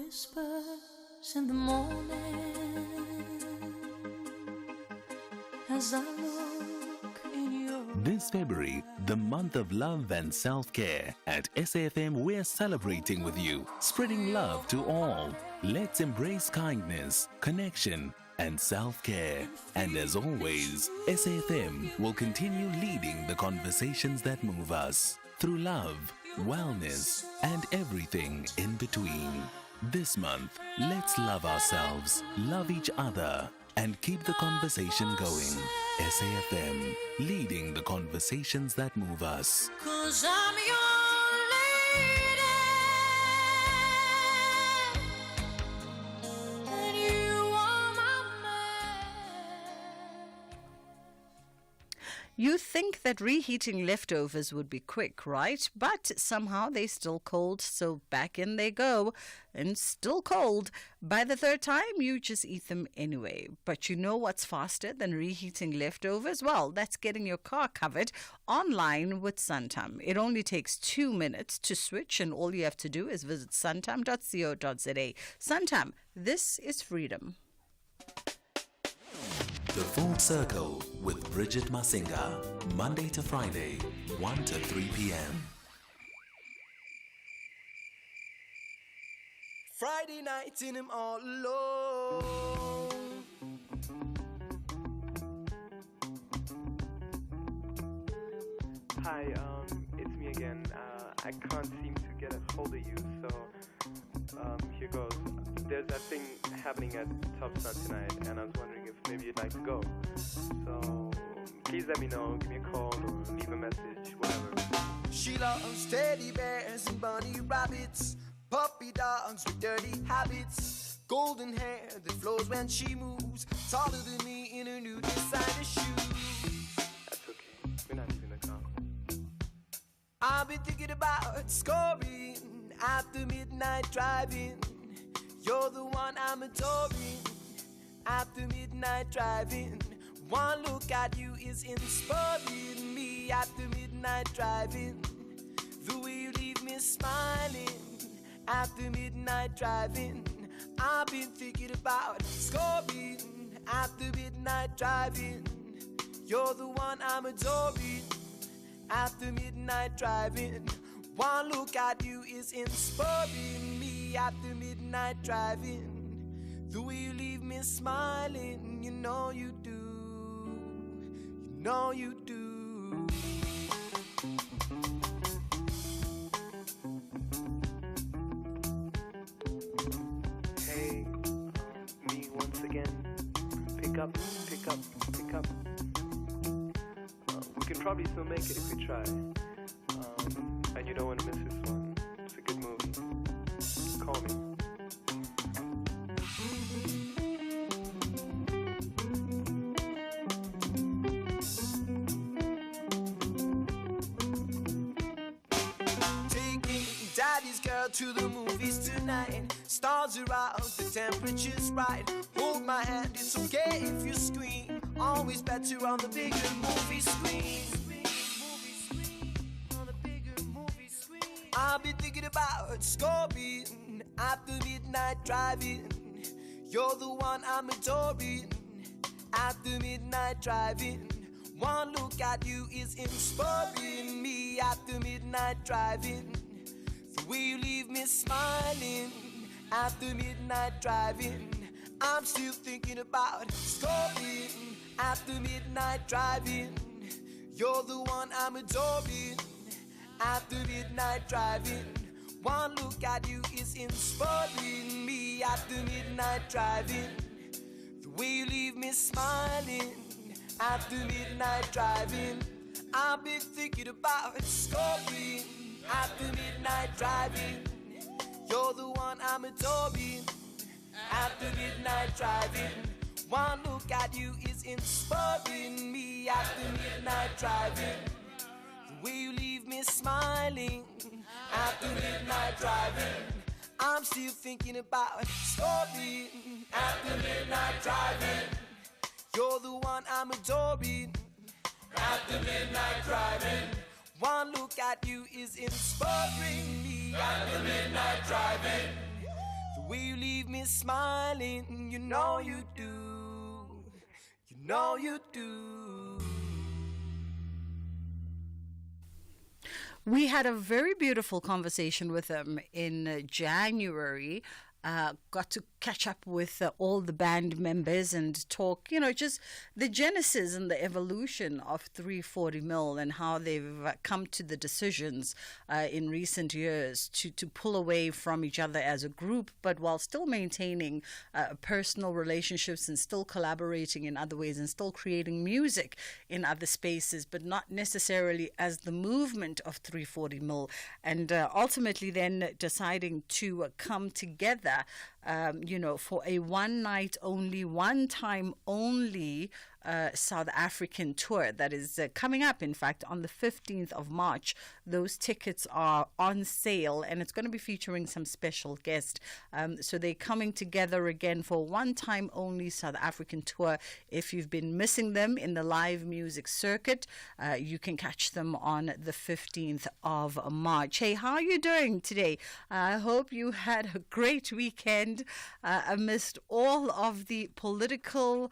whispers in the morning as I look in your This February, the month of love and self-care, at SAFM we're celebrating with you, spreading love to all. Let's embrace kindness, connection and self-care. And as always, SAFM will continue leading the conversations that move us through love, wellness and everything in between. This month, let's love ourselves, love each other and keep the conversation going. SAFM, leading the conversations that move us. 'Cause I'm your lady and you are my man. You think that reheating leftovers would be quick, right? But somehow they're still cold, so back in they go, and still cold. By the third time, you just eat them anyway. But you know what's faster than reheating leftovers? Well, that's getting your car covered online with Suntam. It only takes 2 minutes to switch, and all you have to do is visit suntam.co.za. Suntam, this is freedom. The Full Circle with Bridget Masinga, Monday to Friday, 1 to 3 p.m. Friday night and I'm all alone. Hi, it's me again. I can't seem to get a hold of you, so here goes. There's that thing happening at Top Sun tonight, and I was wondering if maybe you'd like to go. So please let me know, give me a call, or leave a message, whatever. She loves teddy bears and bunny rabbits, puppy dogs with dirty habits, golden hair that flows when she moves, taller than me in her new designer shoes. That's okay, we're not even a couple. I've been thinking about scoring after midnight driving. You're the one I'm adoring after midnight driving. One look at you is inspiring me after midnight driving. The way you leave me smiling after midnight driving. I've been thinking about scoring after midnight driving. You're the one I'm adoring after midnight driving. One look at you is inspiring me after midnight driving. The way you leave me smiling, you know you do. You know you do. Hey, me once again. Pick up, pick up, pick up. We can probably still make it if we try. And you don't want to miss this one. It's a good movie. Call me. Taking daddy's girl to the movies tonight. Stars are out, the temperature's right. Hold my hand, it's okay if you scream. Always better on the bigger movie screen. I've been thinking about scoring after midnight driving. You're the one I'm adoring after midnight driving. One look at you is inspiring me after midnight driving. The way you leave me smiling after midnight driving. I'm still thinking about scoring after midnight driving. You're the one I'm adoring after midnight driving. One look at you is inspiring me after midnight driving. The way you leave me smiling after midnight driving. I've been thinking about scoring after midnight driving. You're the one I'm adoring after midnight driving. One look at you is inspiring me after midnight driving. The way you leave me smiling after midnight driving. I'm still thinking about scoring after midnight driving. You're the one I'm adoring after midnight driving. One look at you is inspiring me after midnight driving. The way leave me smiling. You know you do. You know you do. We had a very beautiful conversation with them in January. Got to catch up with all the band members and talk, just the genesis and the evolution of 340 Mil and how they've come to the decisions in recent years to pull away from each other as a group, but while still maintaining personal relationships and still collaborating in other ways and still creating music in other spaces, but not necessarily as the movement of 340 Mil. And ultimately then deciding to come together for a one night only, one time only South African tour that is coming up, in fact, on the 15th of March. Those tickets are on sale and it's going to be featuring some special guests. So they're coming together again for one time only South African tour. If you've been missing them in the live music circuit, you can catch them on the 15th of March. Hey, how are you doing today? I hope you had a great weekend amidst all of the political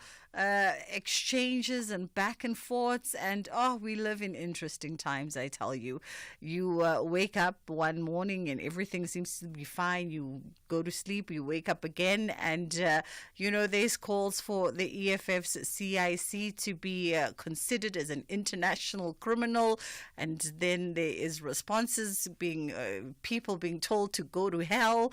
exchanges and back and forths, and we live in interesting times, I tell you. You wake up one morning and everything seems to be fine. You go to sleep, you wake up again, and there's calls for the EFF's CIC to be considered as an international criminal, and then there is responses being people being told to go to hell.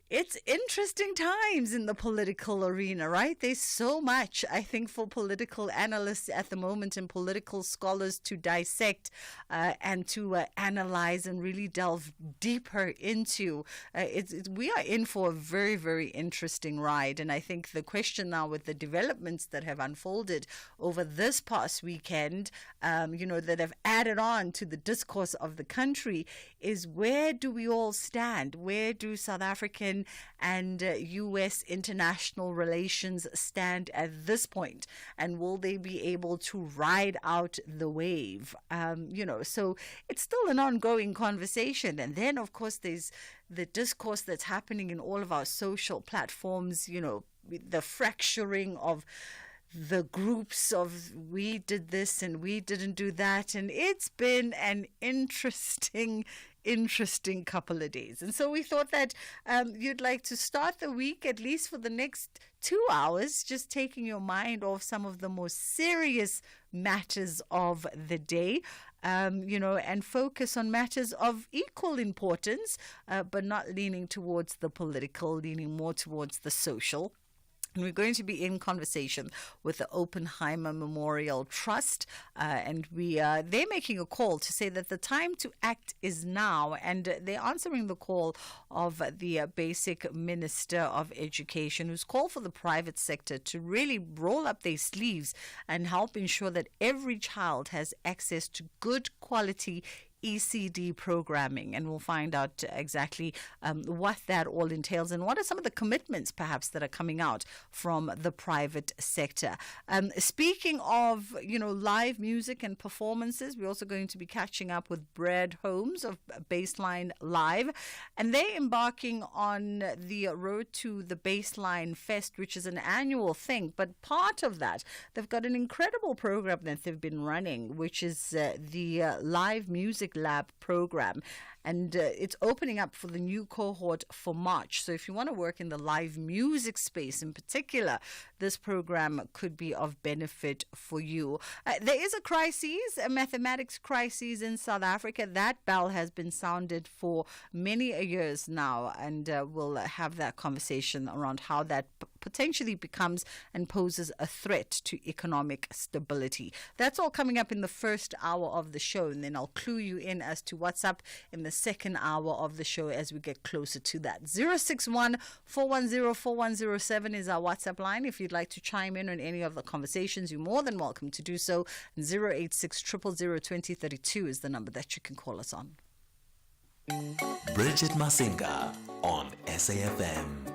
It's interesting times in the political arena, right? There's so much, I think, for political analysts at the moment and political scholars to dissect and to analyze and really delve deeper into. We are in for a very, very interesting ride. And I think the question now with the developments that have unfolded over this past weekend, that have added on to the discourse of the country is, where do we all stand? Where do South African and U.S. international relations stand at this point? And will they be able to ride out the wave? So it's still an ongoing conversation. And then, of course, there's the discourse that's happening in all of our social platforms, the fracturing of the groups of we did this and we didn't do that. And it's been an interesting couple of days. And so we thought that you'd like to start the week, at least for the next 2 hours, just taking your mind off some of the most serious matters of the day, and focus on matters of equal importance, but not leaning towards the political, leaning more towards the social. And we're going to be in conversation with the Oppenheimer Memorial Trust, and they're making a call to say that the time to act is now, and they're answering the call of the basic Minister of Education, who's called for the private sector to really roll up their sleeves and help ensure that every child has access to good quality ECD programming. And we'll find out exactly what that all entails and what are some of the commitments perhaps that are coming out from the private sector. Speaking of, live music and performances, we're also going to be catching up with Brad Holmes of Baseline Live, and they're embarking on the Road to the Baseline Fest, which is an annual thing. But part of that, they've got an incredible program that they've been running, which is the Live Music Lab program. And it's opening up for the new cohort for March. So if you want to work in the live music space in particular, this program could be of benefit for you. There is a crisis, a mathematics crisis in South Africa. That bell has been sounded for many years now, and we'll have that conversation around how that potentially becomes and poses a threat to economic stability. That's all coming up in the first hour of the show, and then I'll clue you in as to what's up in the second hour of the show as we get closer to that. 061-410-4107 is our WhatsApp line. If you'd like to chime in on any of the conversations, you're more than welcome to do so. 086-000-2032 is the number that you can call us on. Bridget Masinga on SAFM.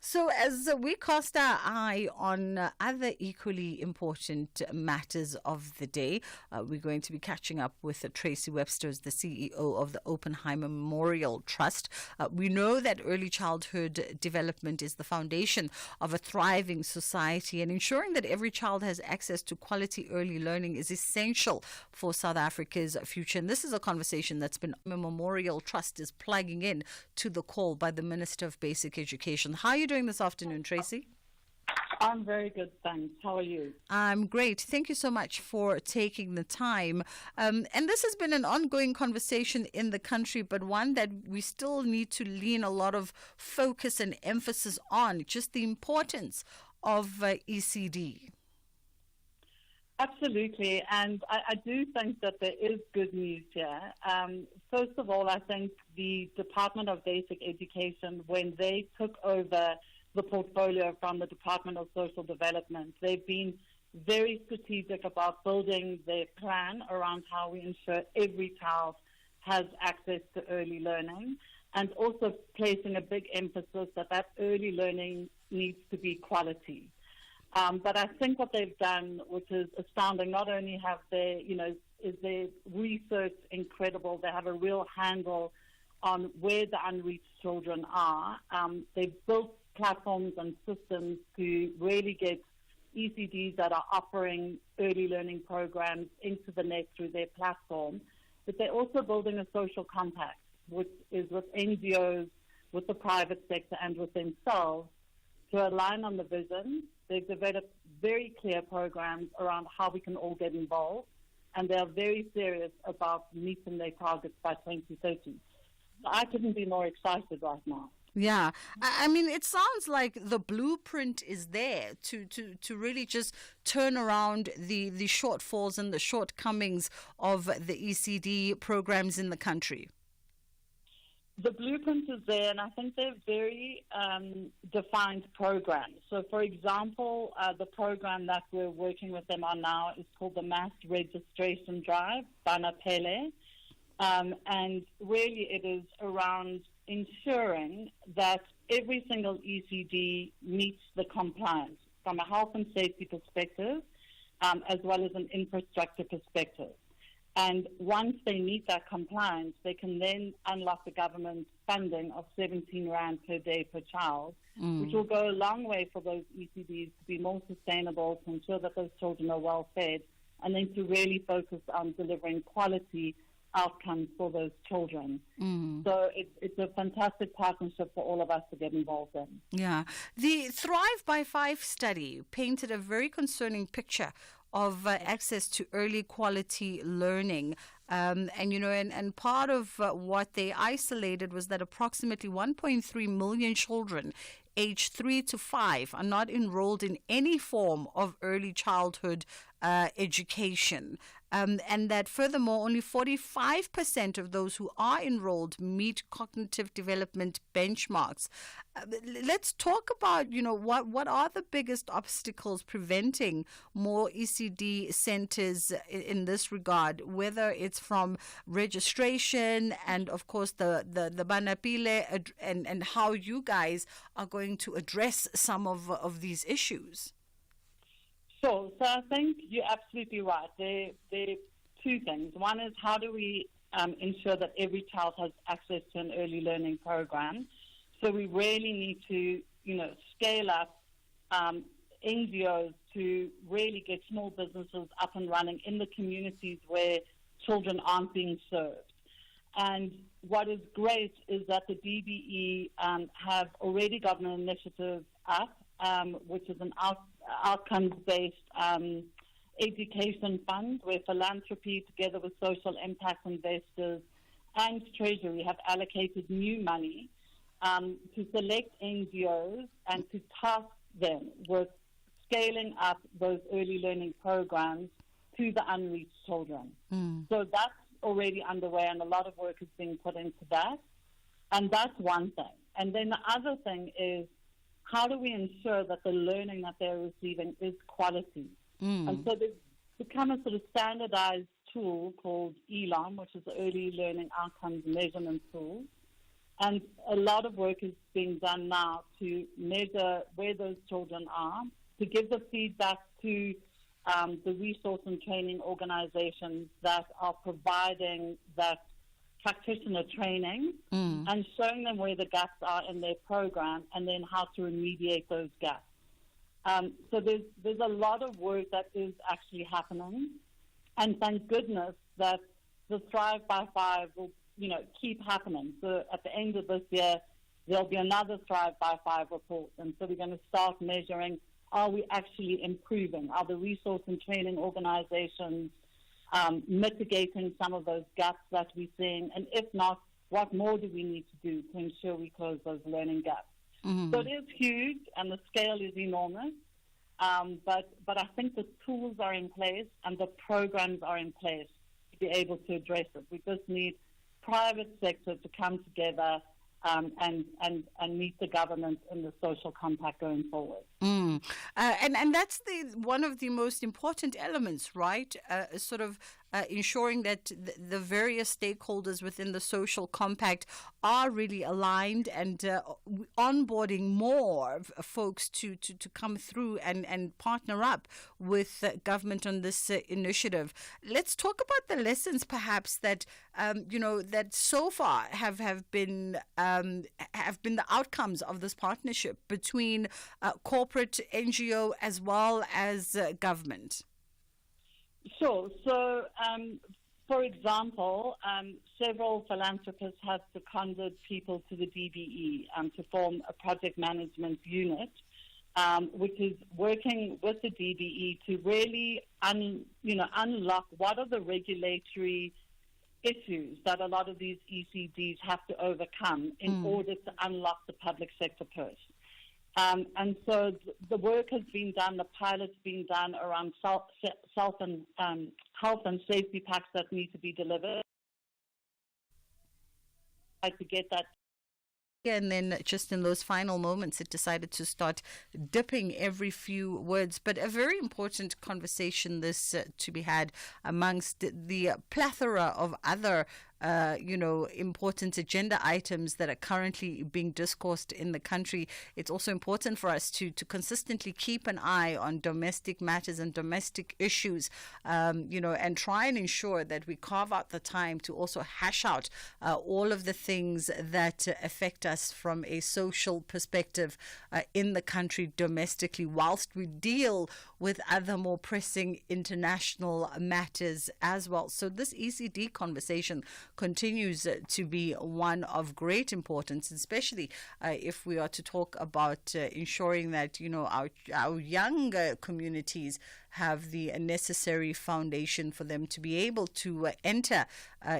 So, as we cast our eye on other equally important matters of the day, we're going to be catching up with Tracy Webster, as the CEO of the Oppenheimer Memorial Trust. We know that early childhood development is the foundation of a thriving society, and ensuring that every child has access to quality early learning is essential for South Africa's future. And this is a conversation that's been Memorial Trust is plugging in to the call by the Minister of Basic Education. How are you doing this afternoon, Tracy? I'm very good, thanks. How are you? I'm great. Thank you so much for taking the time. And this has been an ongoing conversation in the country, but one that we still need to lean a lot of focus and emphasis on, just the importance of ECD. Absolutely, and I do think that there is good news here. First of all, I think the Department of Basic Education, when they took over the portfolio from the Department of Social Development, they've been very strategic about building their plan around how we ensure every child has access to early learning, and also placing a big emphasis that early learning needs to be quality. But I think what they've done, which is astounding, not only have they, is their research incredible, they have a real handle on where the unreached children are. They've built platforms and systems to really get ECDs that are offering early learning programs into the net through their platform. But they're also building a social compact, which is with NGOs, with the private sector, and with themselves to align on the vision. They've developed very clear programs around how we can all get involved, and they're very serious about meeting their targets by 2030. I couldn't be more excited right now. Yeah, I mean, it sounds like the blueprint is there to really just turn around the shortfalls and the shortcomings of the ECD programs in the country. The blueprint is there, and I think they're very defined programs. So, for example, the program that we're working with them on now is called the Mass Registration Drive, Bana Pele. And really it is around ensuring that every single ECD meets the compliance from a health and safety perspective, as well as an infrastructure perspective. And once they meet that compliance, they can then unlock the government funding of 17 Rand per day per child, which will go a long way for those ECDs to be more sustainable, to ensure that those children are well fed, and then to really focus on delivering quality outcomes for those children. So it's a fantastic partnership for all of us to get involved in. Yeah. The Thrive by 5 study painted a very concerning picture of access to early quality learning. And part of what they isolated was that approximately 1.3 million children aged 3 to 5 are not enrolled in any form of early childhood education. And that furthermore, only 45% of those who are enrolled meet cognitive development benchmarks. Let's talk about, what are the biggest obstacles preventing more ECD centers in this regard, whether it's from registration and, of course, the Banapile and how you guys are going to address some of these issues. Sure. So I think you're absolutely right. There are two things. One is, how do we ensure that every child has access to an early learning program? So we really need to, scale up NGOs to really get small businesses up and running in the communities where children aren't being served. And what is great is that the DBE have already got an initiative up, which is an outcomes-based education fund, where philanthropy, together with social impact investors and Treasury, have allocated new money to select NGOs and to task them with scaling up those early learning programs to the unreached children. So that's already underway, and a lot of work is being put into that. And that's one thing. And then the other thing is, how do we ensure that the learning that they're receiving is quality? And so there's become a sort of standardized tool called ELOM, which is the Early Learning Outcomes Measurement Tool. And a lot of work is being done now to measure where those children are, to give the feedback to the resource and training organizations that are providing that practitioner training and showing them where the gaps are in their program and then how to remediate those gaps. So there's a lot of work that is actually happening, and thank goodness that the Thrive by 5 will, keep happening. So at the end of this year, there'll be another Thrive by 5 report, and so we're going to start measuring, are we actually improving? Are the resource and training organizations mitigating some of those gaps that we're seeing? And if not, what more do we need to do to ensure we close those learning gaps? So it is huge, and the scale is enormous, but I think the tools are in place and the programs are in place to be able to address it. We just need private sector to come together and meet the government in the social compact going forward. And that's one of the most important elements, right? Ensuring that the various stakeholders within the social compact are really aligned and onboarding more folks to come through and partner up with government on this initiative. Let's talk about the lessons, perhaps, that that so far have been the outcomes of this partnership between corporate, NGO, as well as government. Sure. So, for example, several philanthropists have seconded people to the DBE to form a project management unit, which is working with the DBE to really unlock what are the regulatory issues that a lot of these ECDs have to overcome in order to unlock the public sector purse. And so the work has been done, the pilot's been done around health and safety packs that need to be delivered to get that. And then just in those final moments, it decided to start dipping every few words. But a very important conversation this to be had amongst the plethora of other important agenda items that are currently being discoursed in the country. It's also important for us to consistently keep an eye on domestic matters and domestic issues, and try and ensure that we carve out the time to also hash out all of the things that affect us from a social perspective in the country domestically, whilst we deal with other more pressing international matters as well. So this ECD conversation continues to be one of great importance, especially if we are to talk about ensuring that our young communities have the necessary foundation for them to be able to enter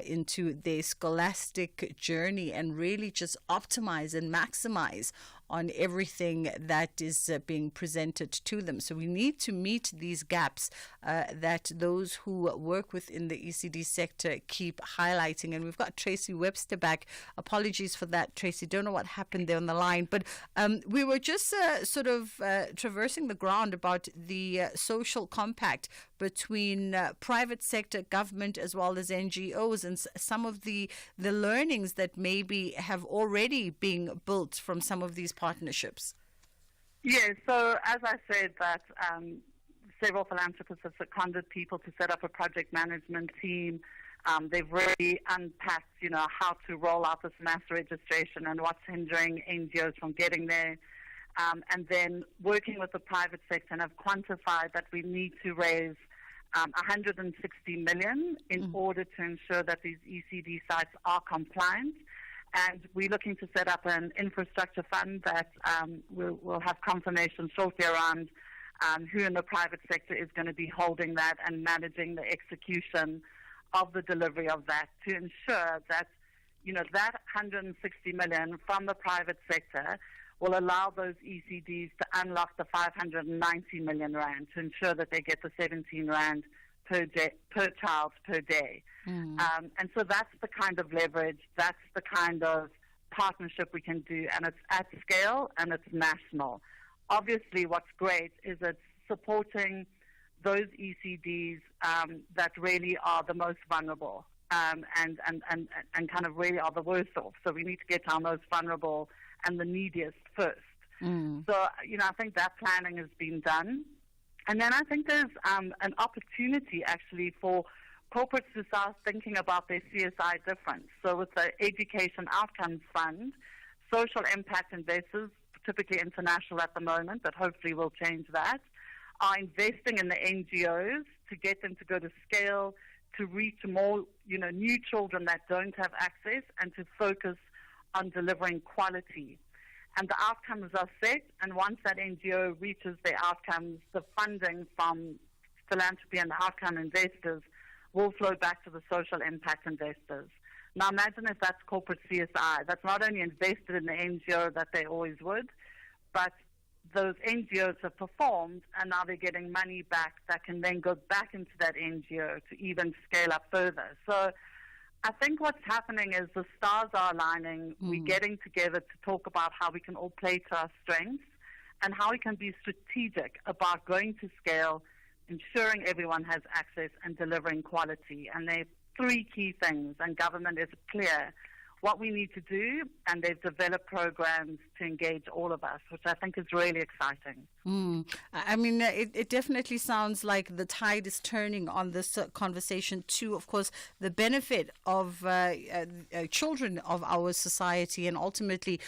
into their scholastic journey and really just optimize and maximize on everything that is being presented to them. So we need to meet these gaps that those who work within the ECD sector keep highlighting. And we've got Tracy Webster back. Apologies for that, Tracy. Don't know what happened there on the line. But we were just traversing the ground about the social compact between private sector, government, as well as NGOs, and some of the learnings that maybe have already been built from some of these partnerships. Yes, so as I said, that several philanthropists have seconded people to set up a project management team. They've really unpacked, how to roll out this mass registration and what's hindering NGOs from getting there. And then working with the private sector, and have quantified that we need to raise 160 million in order to ensure that these ECD sites are compliant. And we're looking to set up an infrastructure fund that we'll have confirmation shortly around who in the private sector is going to be holding that and managing the execution of the delivery of that, to ensure that, that 160 million from the private sector will allow those ECDs to unlock the 590 million rand, to ensure that they get the 17 rand per child per day. And so that's the kind of leverage, that's the kind of partnership we can do, and it's at scale and it's national. Obviously, what's great is it's supporting those ECDs that really are the most vulnerable. and kind of really are the worst off. So we need to get our most vulnerable and the neediest first. So, I think that planning has been done. And then I think there's an opportunity actually for corporates to start thinking about their CSI difference. So with the Education Outcomes Fund, social impact investors, typically international at the moment, but hopefully will change that, are investing in the NGOs to get them to go to scale, to reach more, new children that don't have access, and to focus on delivering quality. And the outcomes are set, and once that NGO reaches their outcomes, the funding from philanthropy and the outcome investors will flow back to the social impact investors. Now imagine if that's corporate CSI. That's not only invested in the NGO that they always would, but those NGOs have performed, and now they're getting money back that can then go back into that NGO to even scale up further. So I think what's happening is the stars are aligning. We're getting together to talk about how we can all play to our strengths and how we can be strategic about going to scale, ensuring everyone has access, and delivering quality. And there are three key things, and government is clear what we need to do, and they've developed programs to engage all of us, which I think is really exciting. I mean, it definitely sounds like the tide is turning on this conversation to, of course, the benefit of children of our society and ultimately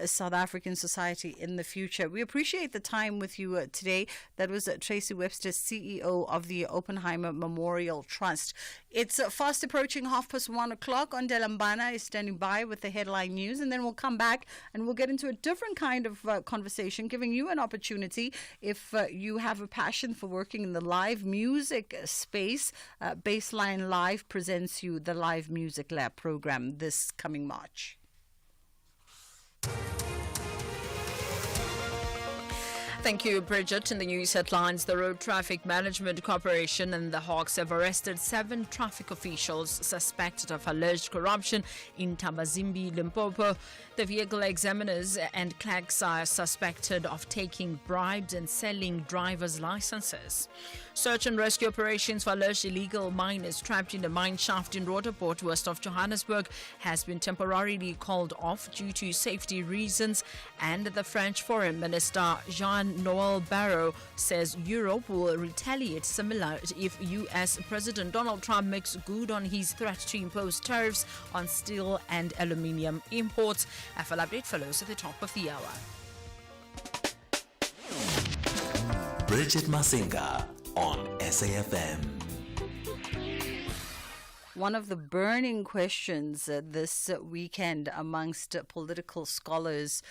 South African society in the future. We appreciate the time with you today. That was Tracy Webster, CEO of the Oppenheimer Memorial Trust. It's fast approaching 1:30. Ondela Mbana is standing by with the headline news, and then we'll come back and we'll get into a different kind of conversation, giving you an opportunity if you have a passion for working in the live music space. Baseline Live presents you the Live Music Lab program this coming March. Thank you, Bridget. In the news headlines, the Road Traffic Management Corporation and the Hawks have arrested 7 traffic officials suspected of alleged corruption in Tabazimbi, Limpopo. The vehicle examiners and clerks are suspected of taking bribes and selling driver's licenses. Search and rescue operations for alleged illegal miners trapped in a mine shaft in Rotterport, west of Johannesburg, has been temporarily called off due to safety reasons. And the French Foreign Minister Jean-Noel Barrot says Europe will retaliate similar if U.S. President Donald Trump makes good on his threat to impose tariffs on steel and aluminium imports. A full update follows at the top of the hour. Bridget Masinga on SAFM. One of the burning questions this weekend amongst political scholars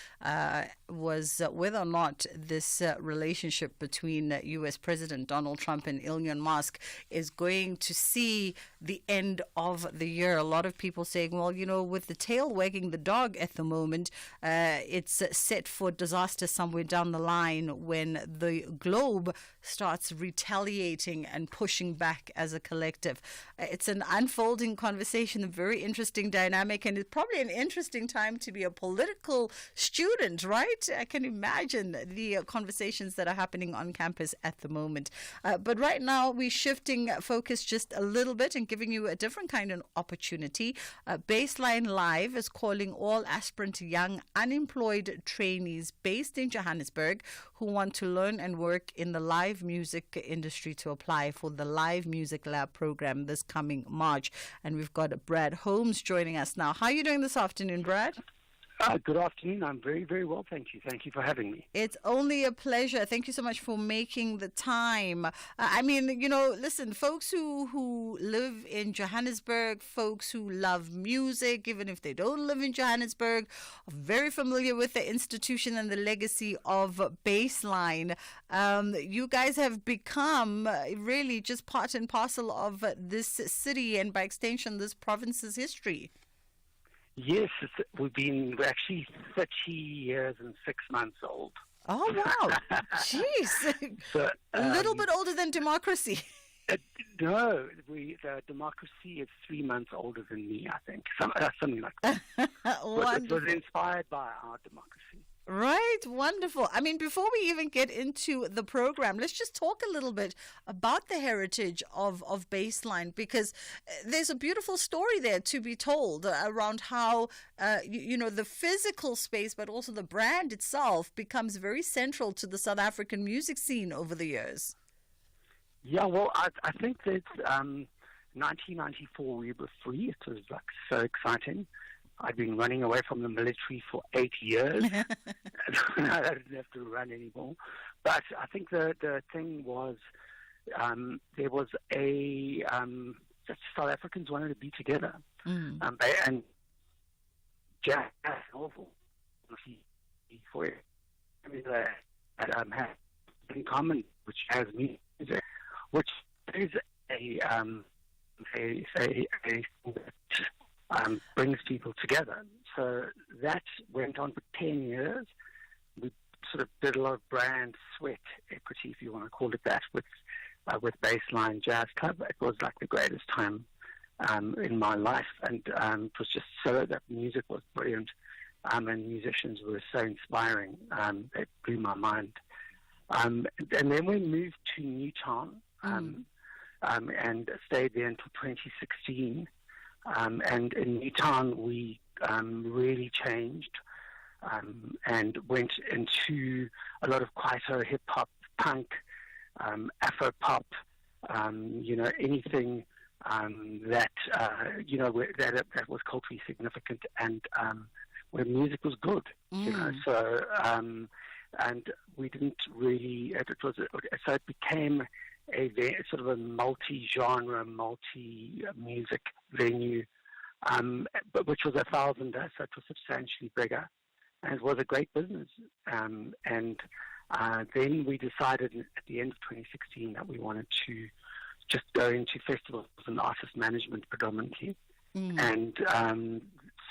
was whether or not this relationship between U.S. President Donald Trump and Elon Musk is going to see the end of the year. A lot of people saying, well, with the tail wagging the dog at the moment, it's set for disaster somewhere down the line when the globe starts retaliating and pushing back as a collective. It's an unfolding conversation, a very interesting dynamic, and it's probably an interesting time to be a political student, right? I can imagine the conversations that are happening on campus at the moment. But right now, we're shifting focus just a little bit and giving you a different kind of opportunity. Baseline Live is calling all aspirant young unemployed trainees based in Johannesburg who want to learn and work in the live music industry to apply for the Live Music Lab program this coming March. And we've got Brad Holmes joining us now. How are you doing this afternoon, Brad? Good afternoon. I'm very, very well, thank you. Thank you for having me. It's only a pleasure. Thank you so much for making the time. Listen, folks who live in Johannesburg, folks who love music, even if they don't live in Johannesburg, are very familiar with the institution and the legacy of Baseline. You guys have become really just part and parcel of this city and by extension this province's history. Yes, we're actually 30 years and 6 months old. Oh, wow. Jeez. So, a little bit older than democracy. No, the democracy is 3 months older than me, I think. Something like that. It was inspired by our democracy. Right, wonderful. I mean, before we even get into the program, let's just talk a little bit about the heritage of Baseline, because there's a beautiful story there to be told around how, the physical space, but also the brand itself becomes very central to the South African music scene over the years. Yeah, well, I think that 1994 we were free. It was like so exciting. I'd been running away from the military for 8 years. I didn't have to run anymore. But I think the thing was there was just South Africans wanted to be together. And jazz novel for it. I mean, have in common, which has music, which is a brings people together. So that went on for 10 years. We sort of did a lot of brand sweat equity, if you want to call it that, with Baseline Jazz Club. It was like the greatest time in my life, and it was just so that music was brilliant, and musicians were so inspiring. It blew my mind. And then we moved to Newtown and stayed there until 2016. And in Newtown, we really changed and went into a lot of quieter hip-hop, punk, Afro-pop, anything that was culturally significant and where music was good, So, and we didn't really, so it became a sort of a multi-genre, multi-music venue, but which was 1,000, so it was substantially bigger, and it was a great business. And then we decided at the end of 2016 that we wanted to just go into festivals and artist management predominantly. And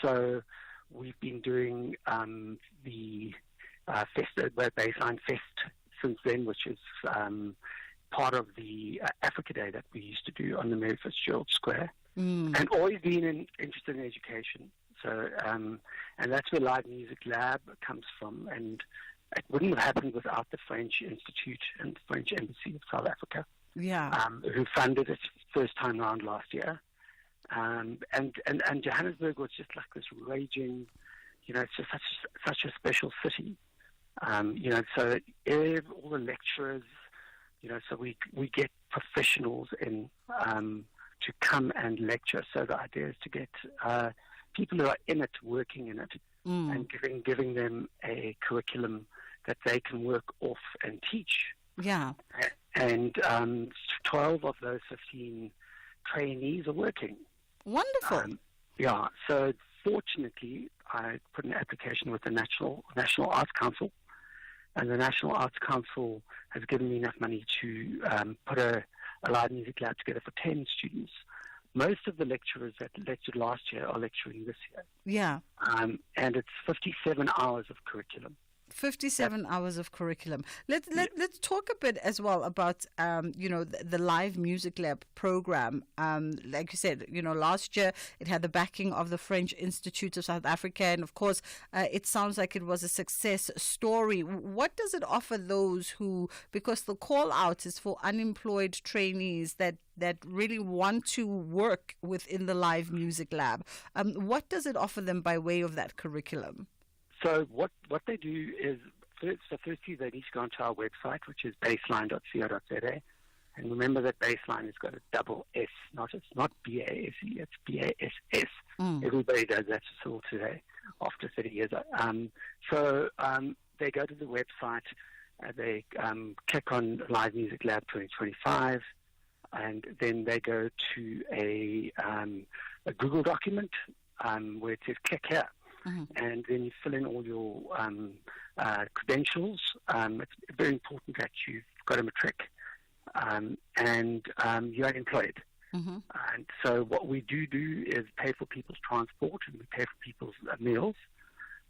so we've been doing the Baseline Fest since then, which is part of the Africa Day that we used to do on the Mary Fitzgerald Square, and always been interested in education. So, and that's where Live Music Lab comes from, and it wouldn't have happened without the French Institute and the French Embassy of South Africa, who funded it first time round last year. And Johannesburg was just like this raging, it's just such a special city. So all the lecturers, so we get professionals in to come and lecture. So the idea is to get people who are in it, working in it, and giving them a curriculum that they can work off and teach. Yeah. And 12 of those 15 trainees are working. Wonderful. So fortunately, I put an application with the National Arts Council, and the National Arts Council has given me enough money to put a live music lab together for 10 students. Most of the lecturers that lectured last year are lecturing this year. Yeah. And it's 57 hours of curriculum. 57 hours of curriculum. Let's talk a bit as well about the Live Music Lab program. Like you said, last year it had the backing of the French Institute of South Africa, and of course it sounds like it was a success story. What does it offer those who, because the call out is for unemployed trainees that really want to work within the Live Music Lab, what does it offer them by way of that curriculum? So what they do is, firstly, they need to go onto our website, which is baseline.co.za. And remember that Baseline has got a double S, it's not B-A-S-E, it's B-A-S-S. Everybody does that still today, after 30 years. So they go to the website, they click on Live Music Lab 2025, and then they go to a Google document where it says click here. And then you fill in all your credentials. It's very important that you've got a matric and you're unemployed. And so what we do is pay for people's transport, and we pay for people's meals.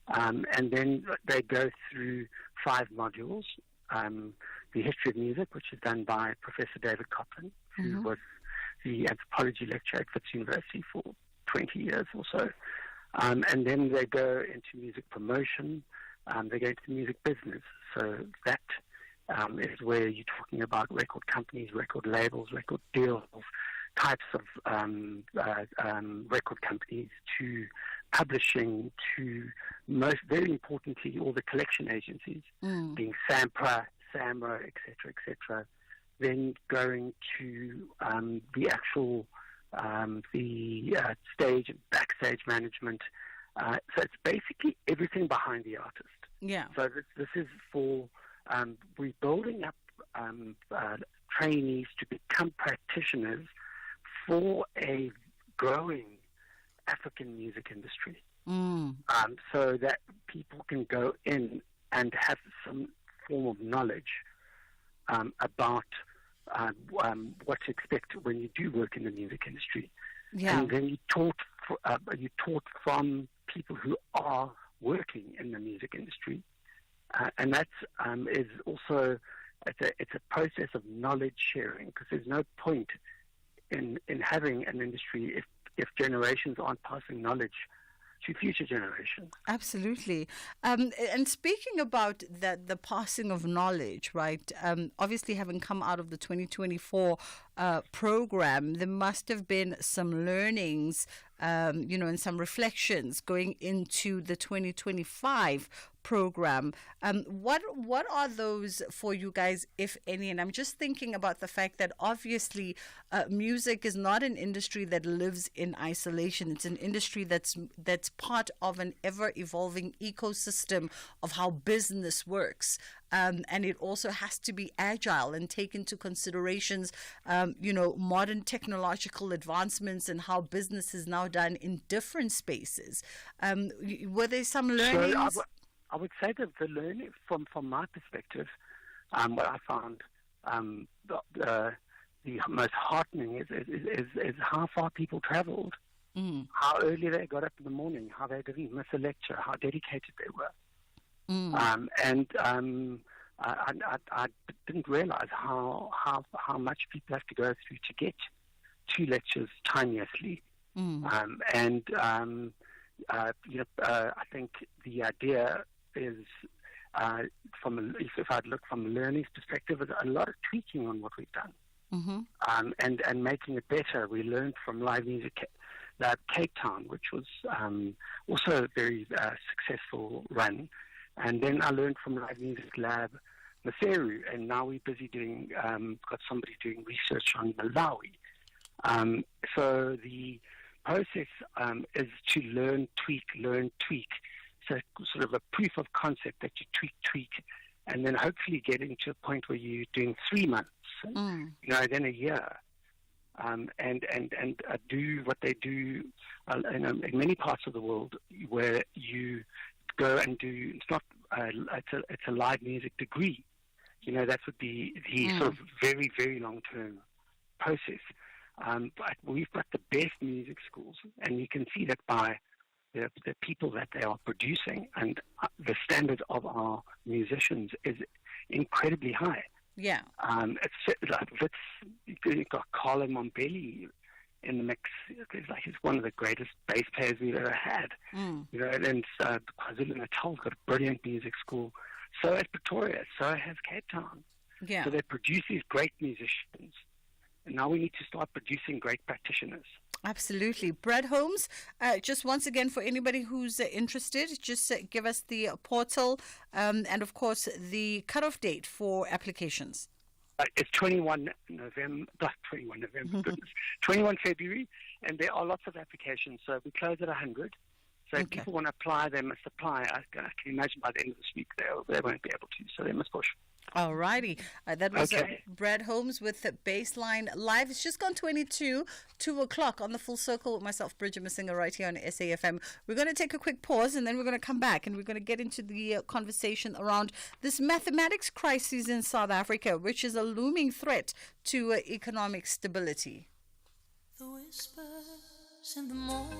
And then they go through 5 modules. The history of music, which is done by Professor David Copland, who was the anthropology lecturer at Wits University for 20 years or so. And then they go into music promotion. they go into the music business. So that is where you're talking about record companies, record labels, record deals, types of record companies, to publishing, to most very importantly all the collection agencies, being SAMPRA, SAMRA, etc., then going to the actual stage and backstage management. So it's basically everything behind the artist. Yeah. So this is for we're building up trainees to become practitioners for a growing African music industry, so that people can go in and have some form of knowledge about what to expect when you do work in the music industry. Yeah. And then you're taught from people who are working in the music industry, and that is also it's a process of knowledge sharing, because there's no point in having an industry if generations aren't passing knowledge to future generations. Absolutely. And speaking about the passing of knowledge, right, obviously having come out of the 2024 program, there must have been some learnings, and some reflections going into the 2025 program. What are those for you guys, if any? And I'm just thinking about the fact that obviously music is not an industry that lives in isolation. It's an industry that's part of an ever-evolving ecosystem of how business works. And it also has to be agile and take into considerations, modern technological advancements and how business is now done in different spaces. Were there some learnings? So I would say that the learning from my perspective, what I found the most heartening is how far people travelled, how early they got up in the morning, how they didn't miss a lecture, how dedicated they were. I didn't realize how much people have to go through to get 2 lectures timelessly. I think the idea is, if I'd look from a learning's perspective, is a lot of tweaking on what we've done, and making it better. We learned from Live Music Lab Cape Town, which was also a very successful run. And then I learned from Live Music Lab Maseru, and now we're busy doing, got somebody doing research on Malawi. So the process is to learn, tweak. So sort of a proof of concept that you tweak, and then hopefully getting to a point where you're doing 3 months, then a year. And do what they do in many parts of the world, where you go and do, it's not it's a live music degree. That would be the sort of very, very long-term process. But we've got the best music schools, and you can see that by the people that they are producing, and the standard of our musicians is incredibly high. Yeah. You've got Carlo Mombelli in the mix. He's one of the greatest bass players we've ever had. And KwaZulu-Natal's got a brilliant music school. So has Pretoria. So has Cape Town. Yeah. So they produce these great musicians. And now we need to start producing great practitioners. Absolutely. Brad Holmes, just once again, for anybody who's interested, just give us the portal and, of course, the cutoff date for applications. It's 21 November, not 21 November, goodness, 21 February, and there are lots of applications. So we close at 100. So if people want to apply, they must apply. I can imagine by the end of this week they won't be able to, so they must push. All righty. That was Brad Holmes with Baseline Live. It's just gone 2 o'clock on the Full Circle with myself, Bridget Masinga, right here on SAFM. We're going to take a quick pause, and then we're going to come back, and we're going to get into the conversation around this mathematics crisis in South Africa, which is a looming threat to economic stability. The whispers in the morning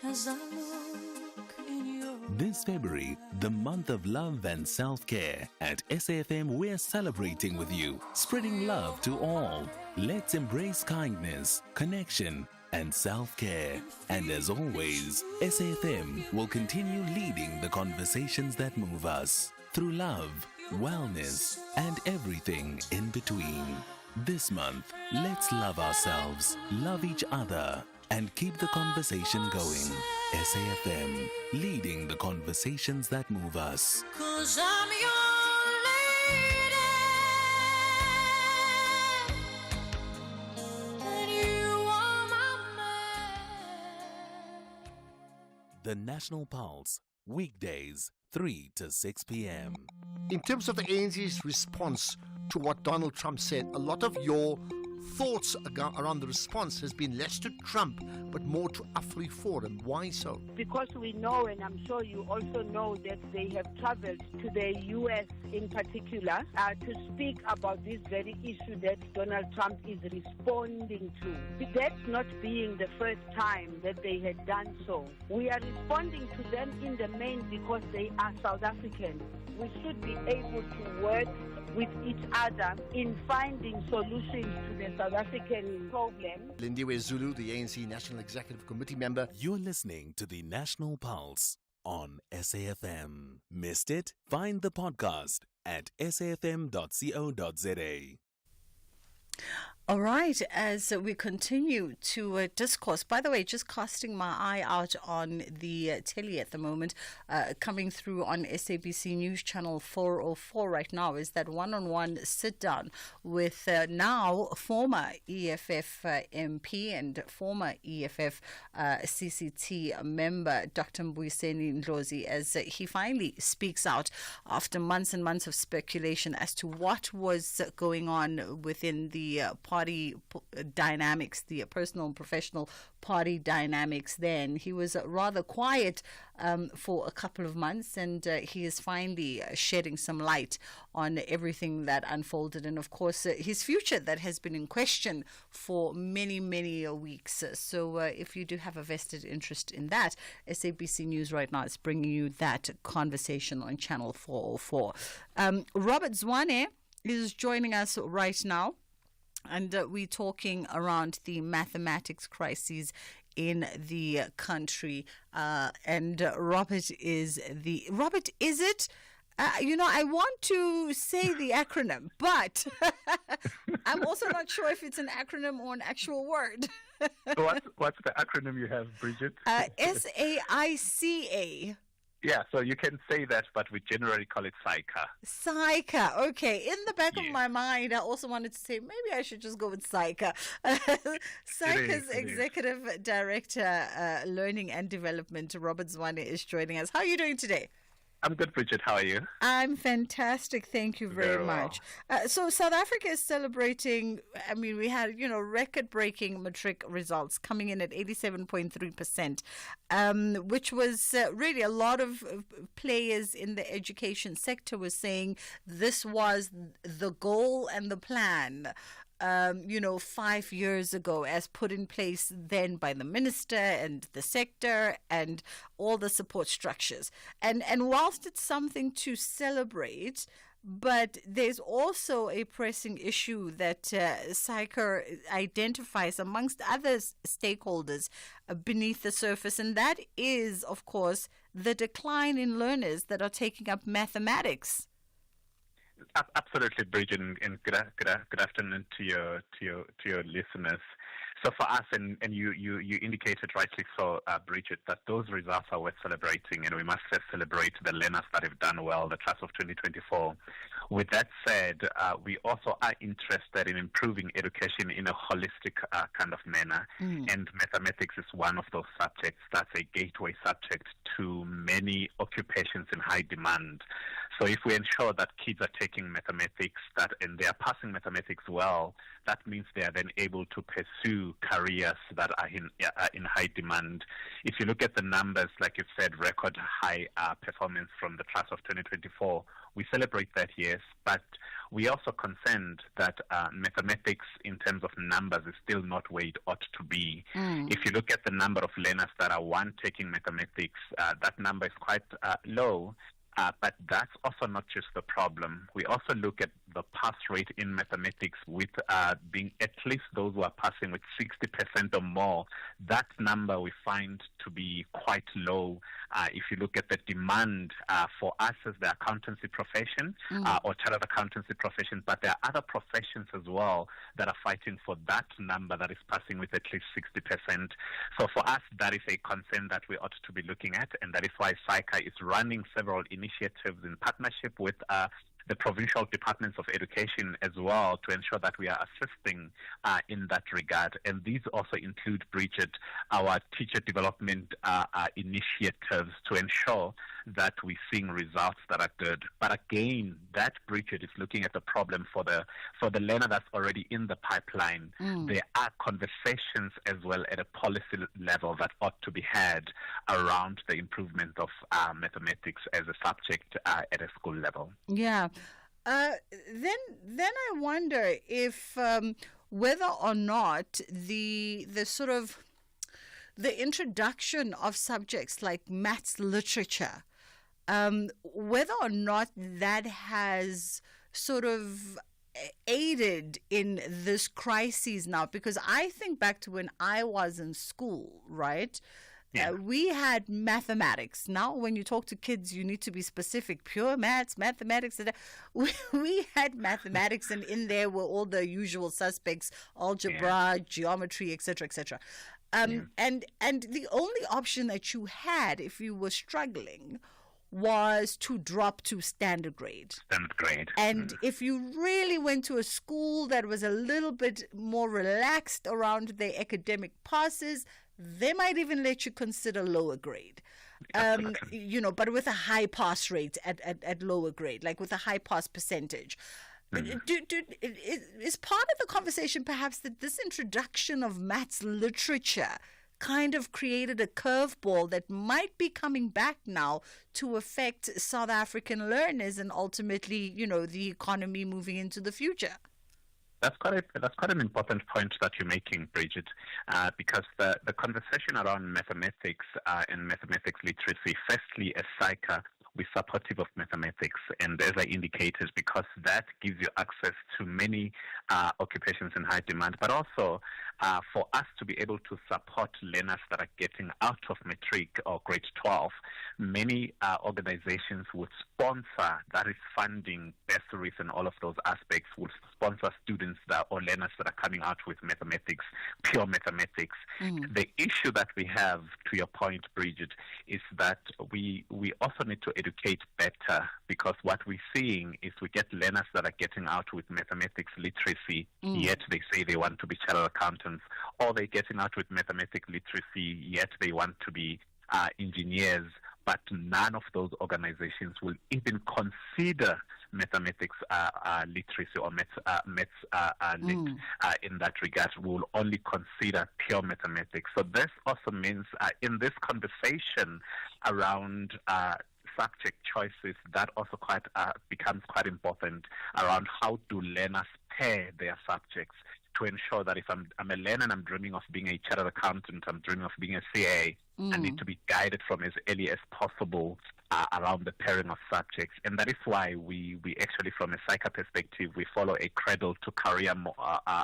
as I look in your This February, the month of love and self-care. At SAFM, we're celebrating with you, spreading love to all. Let's embrace kindness, connection, and self-care. And as always, SAFM will continue leading the conversations that move us through love, wellness, and everything in between. This month, let's love ourselves, love each other, and keep the conversation going. SAFM, leading the conversations that move us. 'Cause I'm your lady, and you are my man. The National Pulse, weekdays, 3 to 6 p.m. In terms of the ANZ's response to what Donald Trump said, a lot of your thoughts around the response has been less to Trump, but more to AfriForum. Why so? Because we know, and I'm sure you also know, that they have traveled to the U.S. in particular to speak about this very issue that Donald Trump is responding to. That's not being the first time that they had done so. We are responding to them in the main because they are South African. We should be able to work with each other in finding solutions to the South African problem. Lindiwe Zulu, the ANC National Executive Committee member. You're listening to the National Pulse on SAFM. Missed it? Find the podcast at safm.co.za. All right, as we continue to discourse, by the way, just casting my eye out on the telly at the moment, coming through on SABC News Channel 404 right now, is that one-on-one sit-down with now former EFF MP and former EFF CCT member, Dr. Mbuyiseni Ndlozi, as he finally speaks out after months and months of speculation as to what was going on within the party dynamics, the personal and professional party dynamics. Then he was rather quiet for a couple of months, and he is finally shedding some light on everything that unfolded, and of course his future that has been in question for many weeks. So if you do have a vested interest in that, SABC News right now is bringing you that conversation on Channel 404. Robert Zwane is joining us right now. And we're talking around the mathematics crises in the country. And Robert, is it? I want to say the acronym, but I'm also not sure if it's an acronym or an actual word. What's the acronym you have, Bridget? SAICA. Yeah, so you can say that, but we generally call it SAICA. SAICA, okay. In the back of my mind, I also wanted to say maybe I should just go with SAICA. SAICA's Executive Director, Learning and Development, Robert Zwane, is joining us. How are you doing today? I'm good, Bridget. How are you? I'm fantastic. Thank you very much. So South Africa is celebrating, we had, record-breaking matric results coming in at 87.3%, which was really a lot of players in the education sector were saying this was the goal and the plan. 5 years ago, as put in place then by the minister and the sector and all the support structures. And whilst it's something to celebrate, but there's also a pressing issue that SAICA identifies amongst other stakeholders beneath the surface, and that is, of course, the decline in learners that are taking up mathematics. Absolutely, Bridget, and good afternoon to your listeners. So for us, and you indicated rightly so, Bridget, that those results are worth celebrating, and we must celebrate the learners that have done well, the class of 2024. With that said, we also are interested in improving education in a holistic kind of manner, and mathematics is one of those subjects that's a gateway subject to many occupations in high demand. So if we ensure that kids are taking mathematics and they are passing mathematics well, that means they are then able to pursue careers that are in high demand. If you look at the numbers, like you said, record high performance from the class of 2024, we celebrate that, yes, but we also concerned that mathematics in terms of numbers is still not where it ought to be. If you look at the number of learners that are taking mathematics, that number is quite low. But that's also not just the problem. We also look at the pass rate in mathematics with being at least those who are passing with 60% or more, that number we find to be quite low. If you look at the demand for us as the accountancy profession or chartered accountancy profession, but there are other professions as well that are fighting for that number that is passing with at least 60%. So for us, that is a concern that we ought to be looking at, and that is why SAICA is running several initiatives in partnership with the provincial departments of education as well to ensure that we are assisting in that regard. And these also include, Bridget, our teacher development initiatives to ensure that we're seeing results that are good. But again, that, Bridget, is looking at the problem for the learner that's already in the pipeline. There are conversations as well at a policy level that ought to be had around the improvement of mathematics as a subject at a school level. Yeah. Then I wonder if whether or not the sort of the introduction of subjects like maths literature, whether or not that has sort of aided in this crisis now, because I think back to when I was in school, right? Yeah. We had mathematics. Now, when you talk to kids, you need to be specific. Pure maths, mathematics. We had mathematics, and in there were all the usual suspects: algebra, geometry, etc., etc. And the only option that you had if you were struggling was to drop to standard grade. And if you really went to a school that was a little bit more relaxed around their academic passes, they might even let you consider lower grade. But with a high pass rate at lower grade, like with a high pass percentage. Is part of the conversation perhaps that this introduction of maths literature kind of created a curveball that might be coming back now to affect South African learners and ultimately, the economy moving into the future? That's quite an important point that you're making, Bridget, because the conversation around mathematics and mathematics literacy, firstly, as SAICA, we're supportive of mathematics, and as I indicated, because that gives you access to many occupations in high demand, but also for us to be able to support learners that are getting out of matric or grade 12, many organizations would sponsor, that is funding bursaries and all of those aspects, would sponsor students or learners that are coming out with mathematics, pure mathematics. The issue that we have, to your point, Bridget, is that we also need to educate better, because what we're seeing is we get learners that are getting out with mathematics literacy, yet they say they want to be chartered accountants, or they're getting out with mathematics literacy, yet they want to be engineers, but none of those organizations will even consider mathematics literacy or maths in that regard. Will only consider pure mathematics. So this also means in this conversation around subject choices, that also becomes quite important around how do learners pair their subjects to ensure that if I'm a learner and I'm dreaming of being a chartered accountant, I'm dreaming of being a CA, I need to be guided from as early as possible around the pairing of subjects. And that is why we actually, from a SAICA perspective, we follow a cradle to career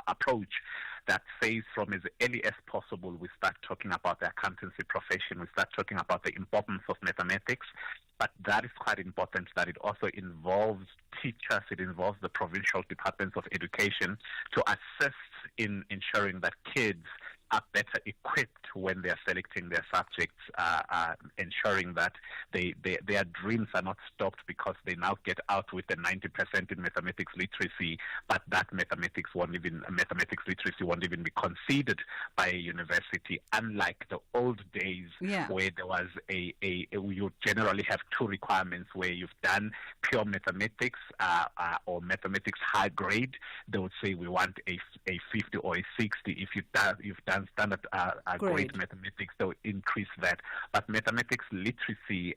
approach that says from as early as possible we start talking about the accountancy profession, we start talking about the importance of mathematics, but that is quite important that it also involves teachers, it involves the provincial departments of education to assist in ensuring that kids are better equipped when they are selecting their subjects, ensuring that their dreams are not stopped because they now get out with a 90% in mathematics literacy, but that mathematics literacy won't even be considered by a university, unlike the old days where there was you generally have two requirements where you've done pure mathematics or mathematics high grade. They would say we want a 50 or a 60. If you've done standard grade mathematics, they'll increase that. But mathematics literacy